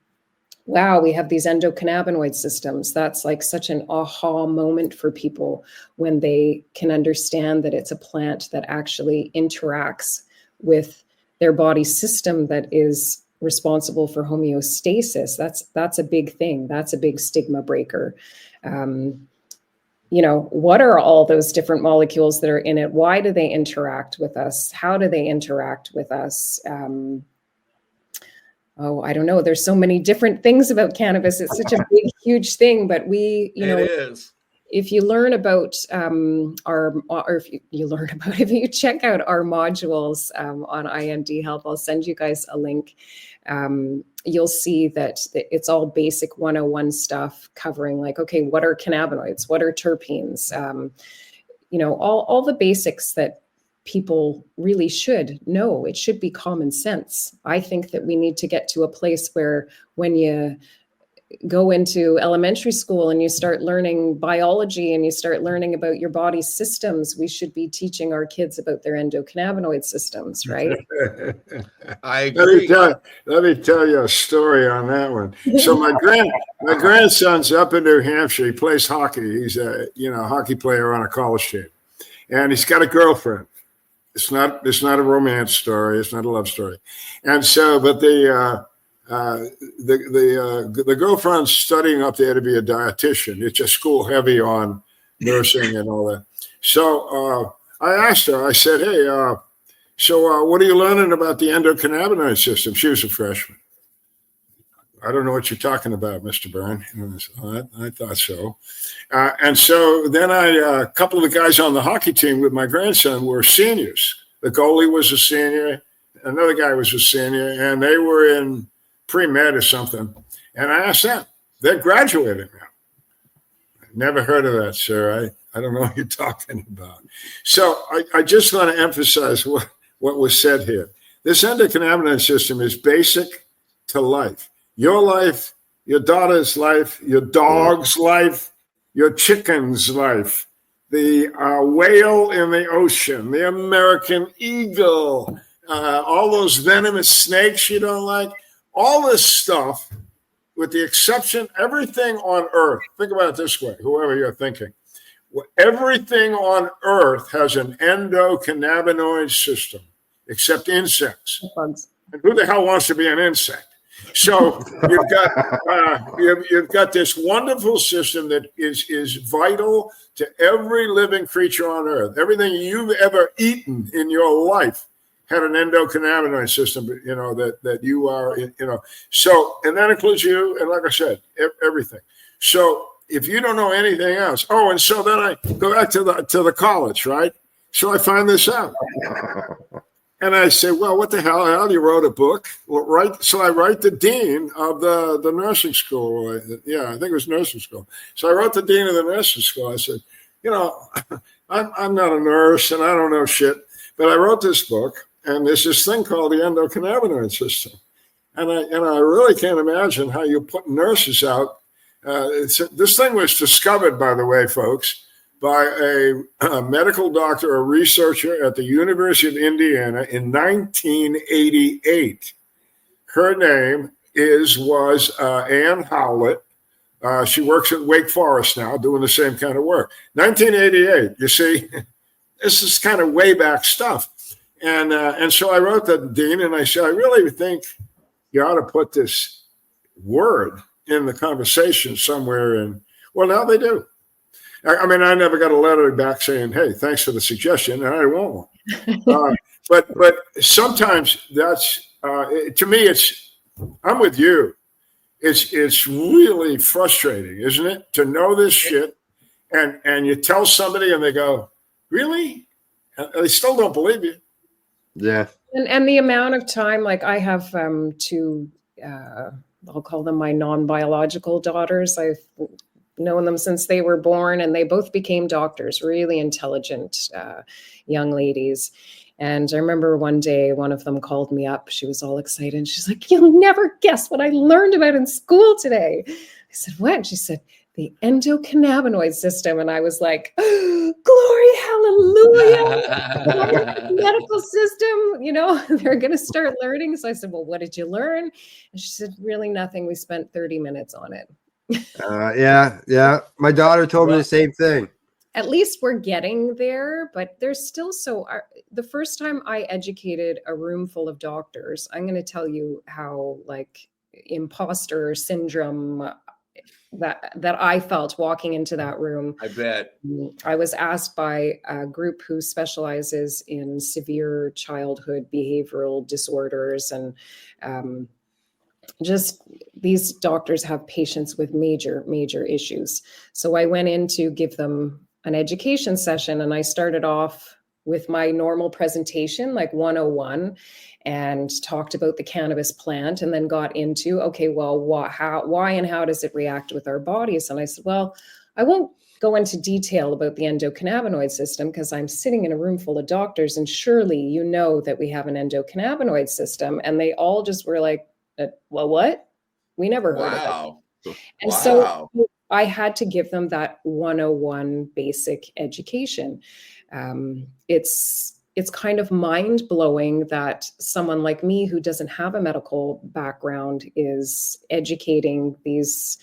wow, we have these endocannabinoid systems. That's like such an aha moment for people when they can understand that it's a plant that actually interacts with their body system that is responsible for homeostasis. That's a big thing. That's a big stigma breaker. What are all those different molecules that are in it? Why do they interact with us? How do they interact with us? I don't know. There's so many different things about cannabis. It's such a big, huge thing, but it is. If you learn about if you check out our modules on IND Health, I'll send you guys a link. You'll see that it's all basic 101 stuff covering, like, okay, what are cannabinoids? What are terpenes? All the basics that people really should know. It should be common sense. I think that we need to get to a place where when you go into elementary school and you start learning biology and you start learning about your body's systems, we should be teaching our kids about their endocannabinoid systems, right? I agree. Let me tell you a story on that one. So my grandson's up in New Hampshire. He plays hockey. He's a hockey player on a college team, and he's got a girlfriend. It's not a romance story. It's not a love story, and so but the girlfriend's studying up there to be a dietitian. It's a school heavy on nursing and all that. So I asked her, I said, hey, so what are you learning about the endocannabinoid system? She was a freshman. I don't know what you're talking about, Mr. Byrne. I thought so. And so then a couple of the guys on the hockey team with my grandson were seniors. The goalie was a senior. Another guy was a senior, and they were in pre-med or something. And I asked them, they're graduating now. Never heard of that, sir. I don't know what you're talking about. So I just want to emphasize what was said here. This endocannabinoid system is basic to life. Your life, your daughter's life, your dog's life, your chicken's life, the whale in the ocean, the American eagle, all those venomous snakes you don't like, all this stuff, with the exception, everything on Earth, think about it this way, whoever you're thinking, everything on Earth has an endocannabinoid system, except insects. And who the hell wants to be an insect? So you've got this wonderful system that is vital to every living creature on Earth. Everything you've ever eaten in your life had an endocannabinoid system, that you are, So, and that includes you, and like I said, everything. So if you don't know anything else, and so then I go back to the college, right? So I find this out. And I say, well, what the hell? You wrote a book, right? So I write the dean of the nursing school. Yeah, I think it was nursing school. So I wrote the dean of the nursing school. I said, I'm not a nurse and I don't know shit, but I wrote this book. and there's this thing called the endocannabinoid system. And I really can't imagine how you put nurses out. This thing was discovered, by the way, folks, by a medical doctor, a researcher at the University of Indiana in 1988. Her name was Ann Howlett. She works at Wake Forest now, doing the same kind of work. 1988, you see, this is kind of way back stuff. And so I wrote to the dean and I said, I really think you ought to put this word in the conversation somewhere. And well, now they do. I mean, I never got a letter back saying, hey, thanks for the suggestion, and I didn't want one. But sometimes that's, to me, I'm with you. It's really frustrating, isn't it? To know this shit and you tell somebody and they go, really? And they still don't believe you. Yeah. And the amount of time, like I have two, I'll call them my non-biological daughters. I've known them since they were born, and they both became doctors, really intelligent young ladies. And I remember one day, one of them called me up. She was all excited. And she's like, you'll never guess what I learned about in school today. I said, what? And she said, the endocannabinoid system. And I was like, glory, hallelujah. Medical system, they're going to start learning. So I said, well, what did you learn? And she said, really nothing. We spent 30 minutes on it. Yeah. My daughter told me the same thing. At least we're getting there, but there's still the first time I educated a room full of doctors, I'm going to tell you how like imposter syndrome that I felt walking into that room. I bet. I was asked by a group who specializes in severe childhood behavioral disorders, and just these doctors have patients with major issues. So I went in to give them an education session, and I started off with my normal presentation, like 101, and talked about the cannabis plant, and then got into, okay, well, why and how does it react with our bodies? And I said, well, I won't go into detail about the endocannabinoid system because I'm sitting in a room full of doctors, and surely you know that we have an endocannabinoid system. And they all just were like, well, what? We never heard of it. And so I had to give them that 101 basic education. It's kind of mind-blowing that someone like me who doesn't have a medical background is educating these,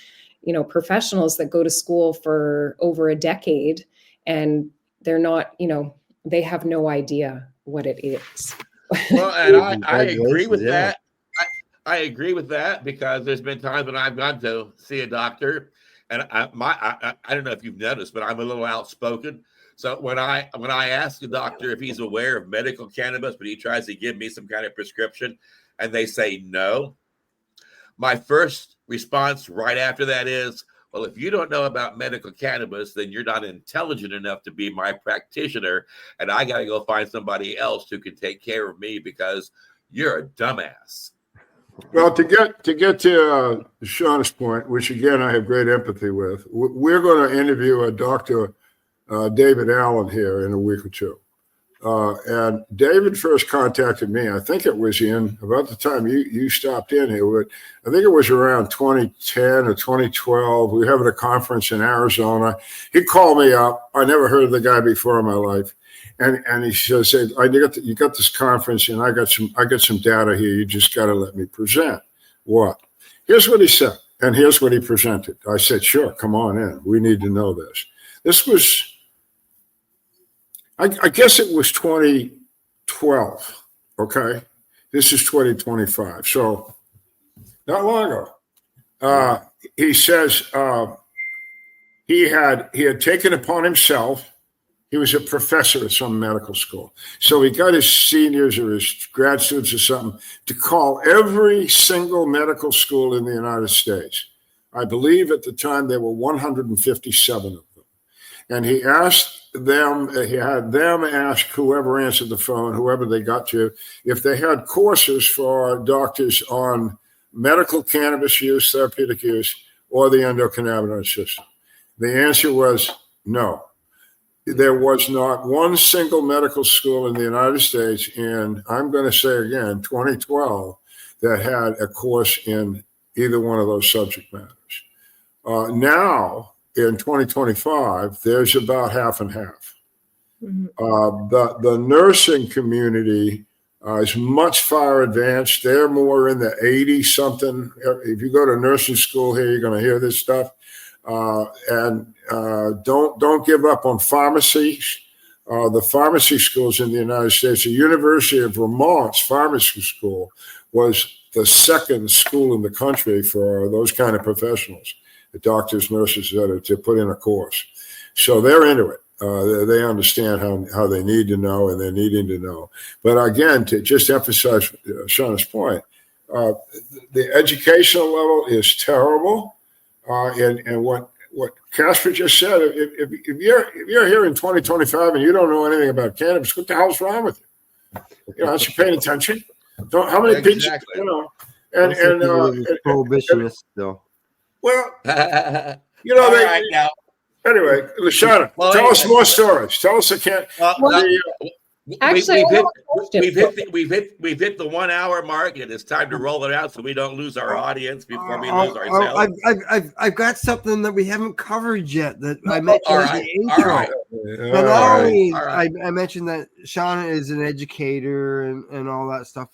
professionals that go to school for over a decade, and they're not, they have no idea what it is. Well, and I agree with that. I agree with that because there's been times when I've gone to see a doctor, and I don't know if you've noticed, but I'm a little outspoken. So when I ask the doctor if he's aware of medical cannabis, but he tries to give me some kind of prescription, and they say no, my first response right after that is, well, if you don't know about medical cannabis, then you're not intelligent enough to be my practitioner, and I got to go find somebody else who can take care of me because you're a dumbass. Well, to get to Shawna's point, which again I have great empathy with, we're going to interview a Dr. David Allen here in a week or two. And David first contacted me. I think it was in about the time you stopped in here. But I think it was around 2010 or 2012. We were having a conference in Arizona. He called me up. I never heard of the guy before in my life. And he said, you got this conference, and I got some data here. You just got to let me present. What? Here's what he said, and here's what he presented. I said, sure, come on in. We need to know this. This was, I guess it was 2012. Okay, this is 2025, so not long ago. He says he had taken upon himself. He was a professor at some medical school. So he got his seniors or his grad students or something to call every single medical school in the United States. I believe at the time there were 157 of them. And he asked them, he had them ask whoever answered the phone, whoever they got to, if they had courses for doctors on medical cannabis use, therapeutic use, or the endocannabinoid system. The answer was no. there was not one single medical school in the United States in, I'm going to say again, 2012, that had a course in either one of those subject matters. Now, in 2025, there's about half and half. The nursing community is much far advanced. They're more in the 80 something. If you go to nursing school here, you're going to hear this stuff. And don't give up on pharmacies. The pharmacy schools in the United States, the University of Vermont's pharmacy school was the second school in the country for those kind of professionals, the doctors, nurses, to put in a course. So they're into it. They understand how they need to know, and they're needing to know. But again, to just emphasize Shawna's point, the educational level is terrible. And what Casper just said, if you're here in 2025 and you don't know anything about cannabis, what the hell's wrong with you? You know, aren't you paying attention? How many people, you know? And prohibitionist though. Well, you know, All right, now. Anyway, Shawna, tell us more stories. Tell us Actually, we've hit the 1 hour mark, and it's time to roll it out so we don't lose our audience before we lose ourselves. I've got something that we haven't covered yet that I mentioned in the intro. All right. I mentioned that Shawna is an educator and all that stuff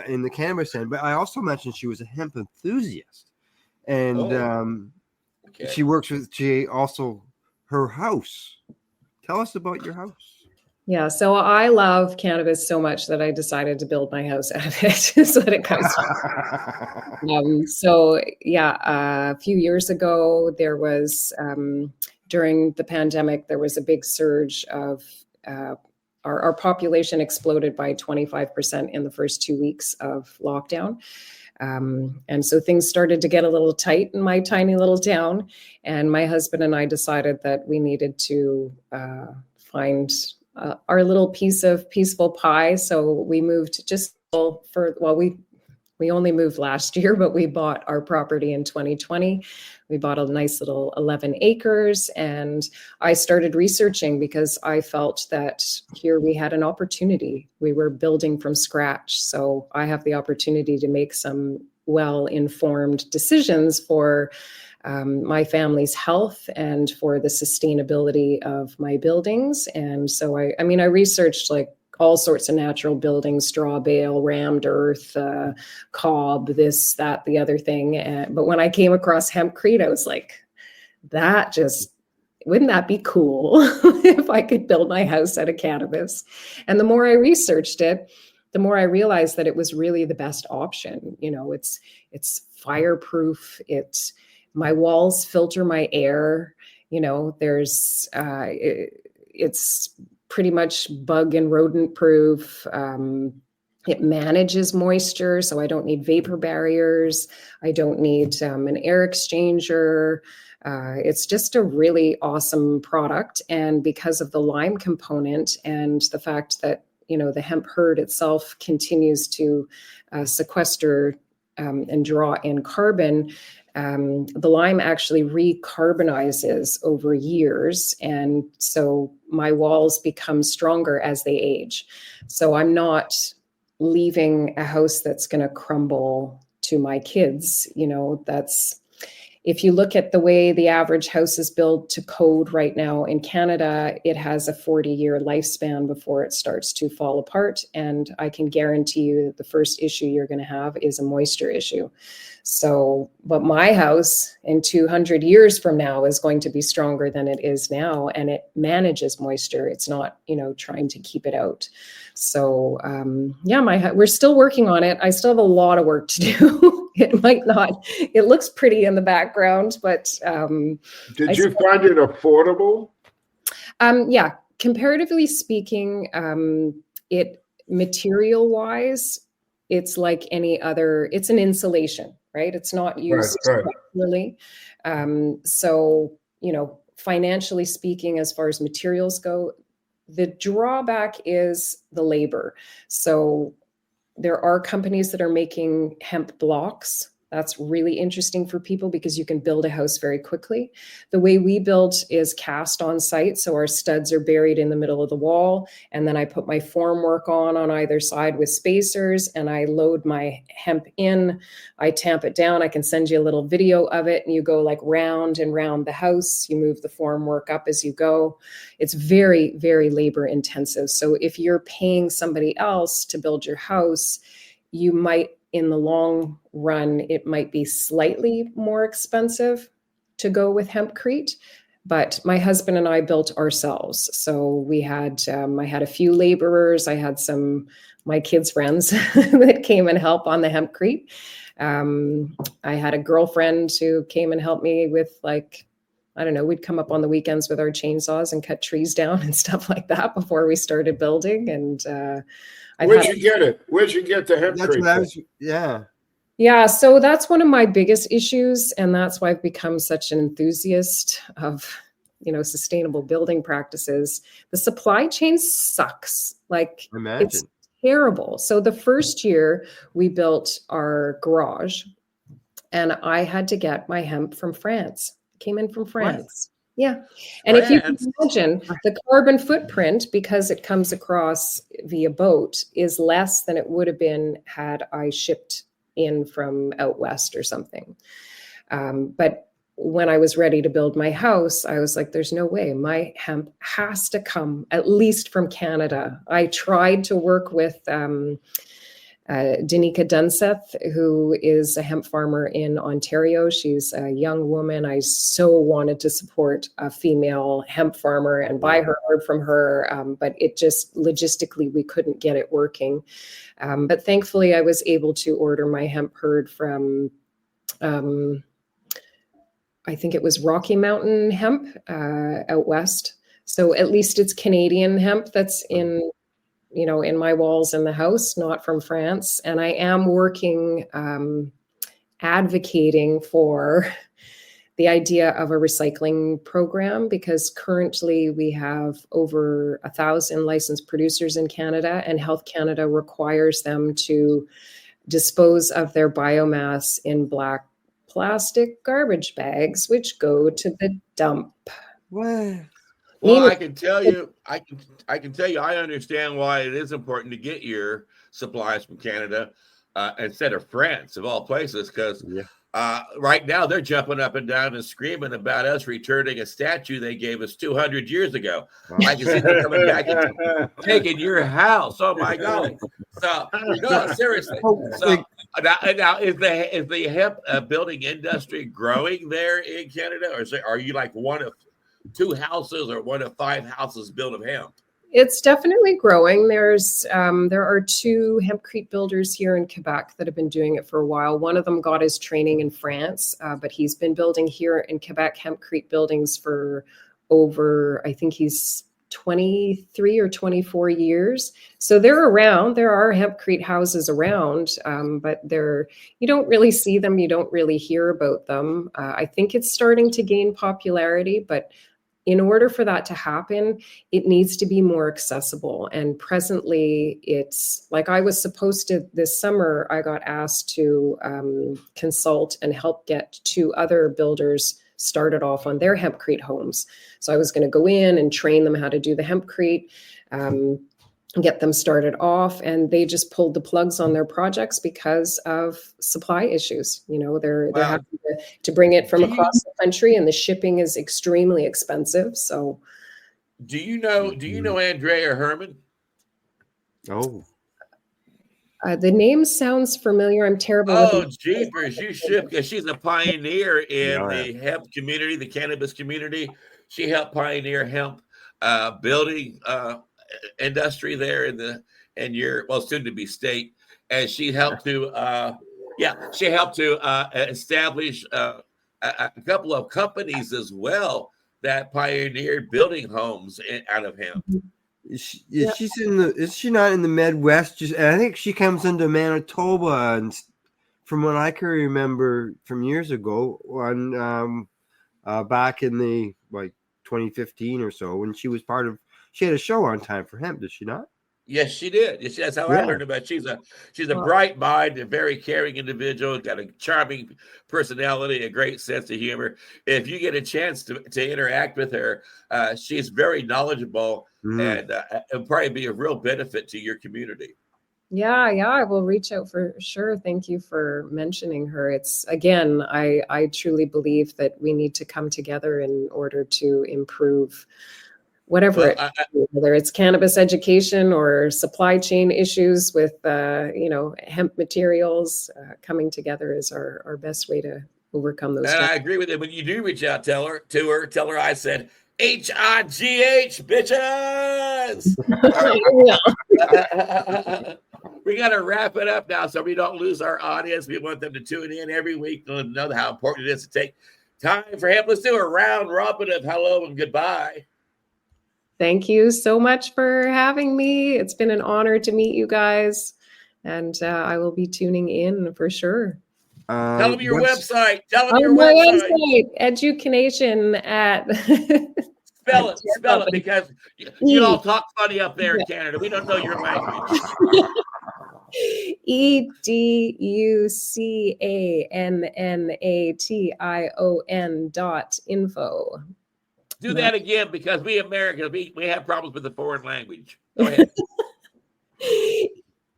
in the cannabis end, but I also mentioned she was a hemp enthusiast, and she works with her house. Tell us about your house. Yeah, so I love cannabis so much that I decided to build my house out of it. Is what it comes from. A few years ago, there was during the pandemic, there was a big surge of our population exploded by 25% in the first 2 weeks of lockdown. And so things started to get a little tight in my tiny little town. And my husband and I decided that we needed to find our little piece of peaceful pie. So we moved we only moved last year, but we bought our property in 2020. We bought a nice little 11 acres, and I started researching because I felt that here we had an opportunity. We were building from scratch. So I have the opportunity to make some well-informed decisions for my family's health and for the sustainability of my buildings. And so I researched like all sorts of natural buildings, straw bale, rammed earth, cob, this, that, the other thing. But when I came across hempcrete, I was like, wouldn't that be cool if I could build my house out of cannabis? And the more I researched it, the more I realized that it was really the best option. You know, it's fireproof. My walls filter my air. You know, it's pretty much bug and rodent proof. It manages moisture, so I don't need vapor barriers. I don't need an air exchanger. It's just a really awesome product. And because of the lime component and the fact that, you know, the hemp herd itself continues to sequester and draw in carbon, the lime actually recarbonizes over years. And so my walls become stronger as they age. So I'm not leaving a house that's going to crumble to my kids. You know, if you look at the way the average house is built to code right now in Canada, it has a 40-year lifespan before it starts to fall apart. And I can guarantee you that the first issue you're going to have is a moisture issue. So, but my house in 200 years from now is going to be stronger than it is now, and it manages moisture. It's not, you know, trying to keep it out. So, we're still working on it. I still have a lot of work to do. It looks pretty in the background, but did you find it affordable? Yeah, comparatively speaking, material wise, it's like any other, it's an insulation, right? It's not used really. So, you know, financially speaking, as far as materials go, the drawback is the labor. So there are companies that are making hemp blocks, That's really interesting for people because you can build a house very quickly. The way we build is cast on site. So our studs are buried in the middle of the wall. And then I put my formwork on either side with spacers, and I load my hemp in. I tamp it down. I can send you a little video of it, and you go like round and round the house. You move the formwork up as you go. It's very, very labor intensive. So if you're paying somebody else to build your house, you might, in the long run, it might be slightly more expensive to go with hempcrete. But my husband and I built ourselves. So we had, I had a few laborers. I had my kids' friends that came and helped on the hempcrete. I had a girlfriend who came and helped me with, like, I don't know, we'd come up on the weekends with our chainsaws and cut trees down and stuff like that before we started building. And Where'd you get it? Where'd you get the hempcrete? Yeah, so that's one of my biggest issues, and that's why I've become such an enthusiast of, sustainable building practices. The supply chain sucks. Like, it's terrible. So the first year we built our garage, and I had to get my hemp from France. It came in from France. Yeah. And if you can imagine, the carbon footprint, because it comes across via boat, is less than it would have been had I shipped in from out west or something. But when I was ready to build my house, I was like, there's no way. My hemp has to come at least from Canada. I tried to work with Danica Dunseth, who is a hemp farmer in Ontario. She's a young woman. I so wanted to support a female hemp farmer and buy her herd from her, but it just logistically, we couldn't get it working. But thankfully, I was able to order my hemp herd from, I think it was Rocky Mountain Hemp out west. So at least it's Canadian hemp that's in my walls in the house, not from France. And I am working, advocating for the idea of a recycling program, because currently we have over 1,000 licensed producers in Canada, and Health Canada requires them to dispose of their biomass in black plastic garbage bags, which go to the dump. What? Well, I can tell you, I understand why it is important to get your supplies from Canada instead of France, of all places, because right now they're jumping up and down and screaming about us returning a statue they gave us 200 years ago. I can see them coming back and taking your house. Oh my God! So no, seriously. So now is the hemp building industry growing there in Canada, or are you like one of 2 houses or one of 5 houses built of hemp? It's definitely growing. There are 2 hempcrete builders here in Quebec that have been doing it for a while. One of them got his training in France, but he's been building here in Quebec hempcrete buildings for over, I think he's 23 or 24 years. So they're around. There are hempcrete houses around, but you don't really see them. You don't really hear about them. I think it's starting to gain popularity, but in order for that to happen, it needs to be more accessible. And presently, it's like I was supposed to, this summer, I got asked to consult and help get 2 other builders started off on their hempcrete homes. So I was going to go in and train them how to do the hempcrete, get them started off, and they just pulled the plugs on their projects because of supply issues. They're having to bring it from across the country, and the shipping is extremely expensive. So do you know Andrea Herman? Oh, the name sounds familiar. I'm terrible. Oh, jeepers, you should, because she's a pioneer in the hemp community, the cannabis community. She helped pioneer hemp building industry there in your soon to be state, and she helped to establish a couple of companies as well that pioneered building homes out of hemp. Is she not in the Midwest? I think she comes into Manitoba, and from what I can remember from years ago, back in the 2015 or so, when she was she had a show on Time for Hemp, did she not? Yes, she did. Yes, that's how I Yeah. learned about. She's a Wow. bright mind, a very caring individual, got a charming personality, a great sense of humor. If you get a chance to interact with her, she's very knowledgeable, and it'll probably be a real benefit to your community. Yeah, I will reach out for sure. Thank you for mentioning her. It's again, I truly believe that we need to come together in order to improve whatever Well, whether it's cannabis education or supply chain issues with hemp materials. Coming together is our best way to overcome those and I challenges. agree with it. When you do reach out, tell her I said HIGH bitches. We got to wrap it up now so we don't lose our audience. We want them to tune in every week to know how important it is to take time for hemp. Let's do a round robin of hello and goodbye. Thank you so much for having me. It's been an honor to meet you guys, and I will be tuning in for sure. Tell them your what's- website. Tell them On your my website. website, EducaNation at Spell it because you all talk funny up there in Canada. We don't know your language. EduCanNation.info. Do that again because we Americans, we have problems with the foreign language. Go ahead.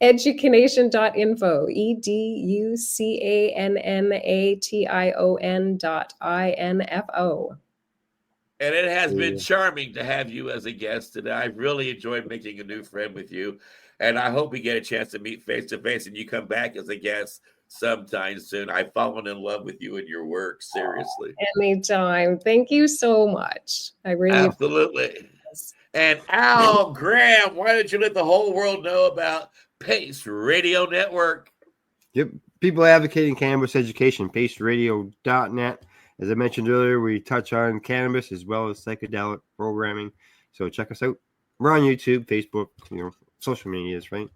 EducaNation.info. EduCanNation.info. And it has been charming to have you as a guest today. I've really enjoyed making a new friend with you. And I hope we get a chance to meet face to face and you come back as a guest sometime soon. I've fallen in love with you and your work. Seriously. Anytime. Thank you so much. I really Absolutely. And Al Graham, why don't you let the whole world know about Pace Radio Network? Yep. People advocating cannabis education, paceradio.net. As I mentioned earlier, we touch on cannabis as well as psychedelic programming. So check us out. We're on YouTube, Facebook, social medias, right?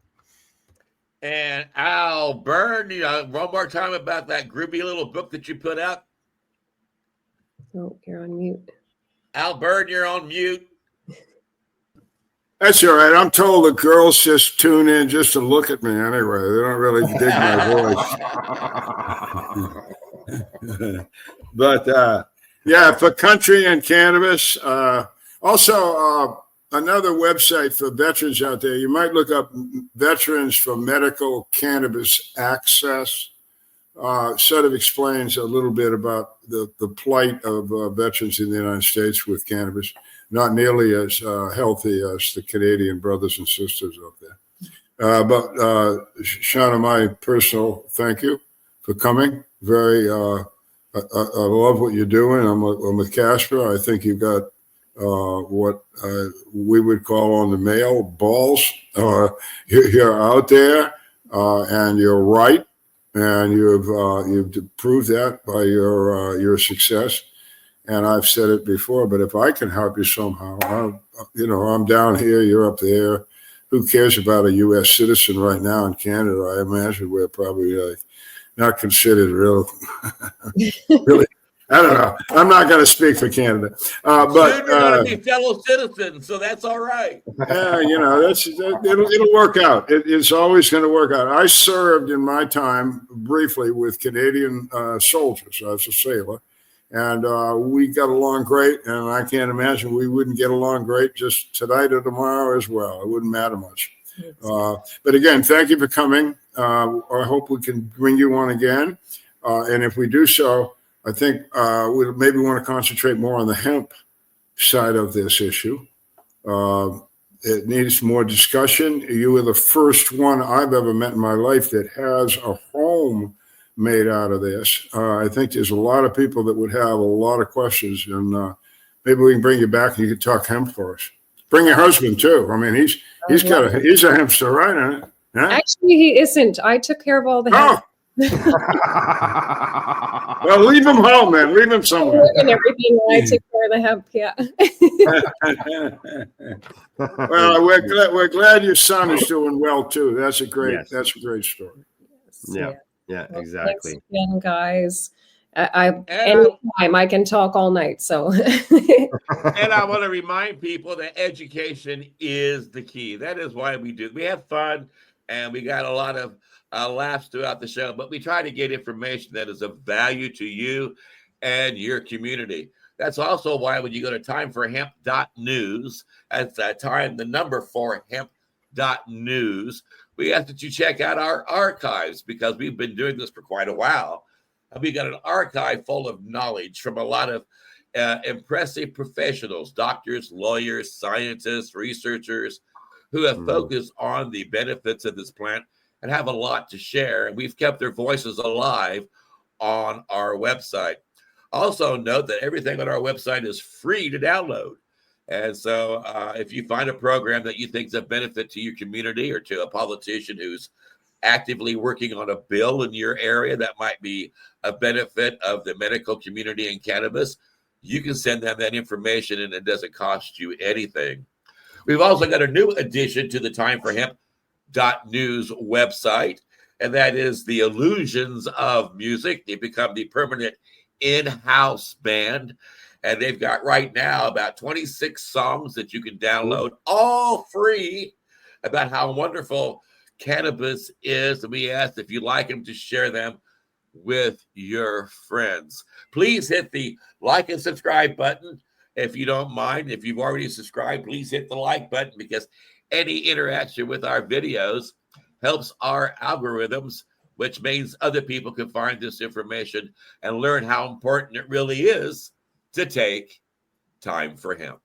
And Al Byrne, one more time about that groovy little book that you put out. Oh, you're on mute. Al Byrne, you're on mute. That's all right. I'm told the girls just tune in just to look at me anyway. They don't really dig my voice. But yeah, for country and cannabis. Also, another website for veterans out there. You might look up Veterans for Medical Cannabis Access. Sort of explains a little bit about the plight of veterans in the United States with cannabis. Not nearly as healthy as the Canadian brothers and sisters out there. But Shawna, my personal thank you for coming. I love what you're doing. I'm with Casper. I think you've got what we would call on the male balls. You're out there, and you're right, and you've proved that by your success. And I've said it before, but if I can help you somehow, I'm down here, you're up there. Who cares about a U.S. citizen right now in Canada? I imagine we're probably not considered really. I don't know. I'm not going to speak for Canada, but soon we're going to be fellow citizens, so that's all right. It'll work out. It's always going to work out. I served in my time briefly with Canadian soldiers. I was a sailor. And we got along great, and I can't imagine we wouldn't get along great just tonight or tomorrow as well. It wouldn't matter much. But again, thank you for coming. I hope we can bring you on again. And if we do so, I think we maybe want to concentrate more on the hemp side of this issue. It needs more discussion. You were the first one I've ever met in my life that has a home made out of this. I think there's a lot of people that would have a lot of questions, and maybe we can bring you back and you can talk hemp for us. Bring your husband too. I mean, he's a hempster, right? Yeah? Actually, he isn't. I took care of all the hemp. Well, leave him home, man. Leave him somewhere. And everything. I took care of the hemp. Yeah. Well, we're glad your son is doing well too. That's a great story. Yeah, Well, exactly. thanks again, guys. Anytime I can talk all night. So And I want to remind people that education is the key. That is why we do. We have fun, and we got a lot of laughs throughout the show, but we try to get information that is of value to you and your community. That's also why when you go to timeforhemp.news, that's time, the number for hemp.news, we ask that you check out our archives, because we've been doing this for quite a while. And we got an archive full of knowledge from a lot of impressive professionals, doctors, lawyers, scientists, researchers, who have focused on the benefits of this plant and have a lot to share. And we've kept their voices alive on our website. Also note that everything on our website is free to download. And so if you find a program that you think is a benefit to your community, or to a politician who's actively working on a bill in your area that might be a benefit of the medical community in cannabis, you can send them that information, and it doesn't cost you anything. We've also got a new addition to the timeforhemp.news website, and that is the Illusions of Music. They become the permanent in-house band, and they've got right now about 26 songs that you can download, all free, about how wonderful cannabis is. And we ask, if you like them, to share them with your friends. Please hit the like and subscribe button if you don't mind. If you've already subscribed, please hit the like button, because any interaction with our videos helps our algorithms, which means other people can find this information and learn how important it really is to take time for hemp.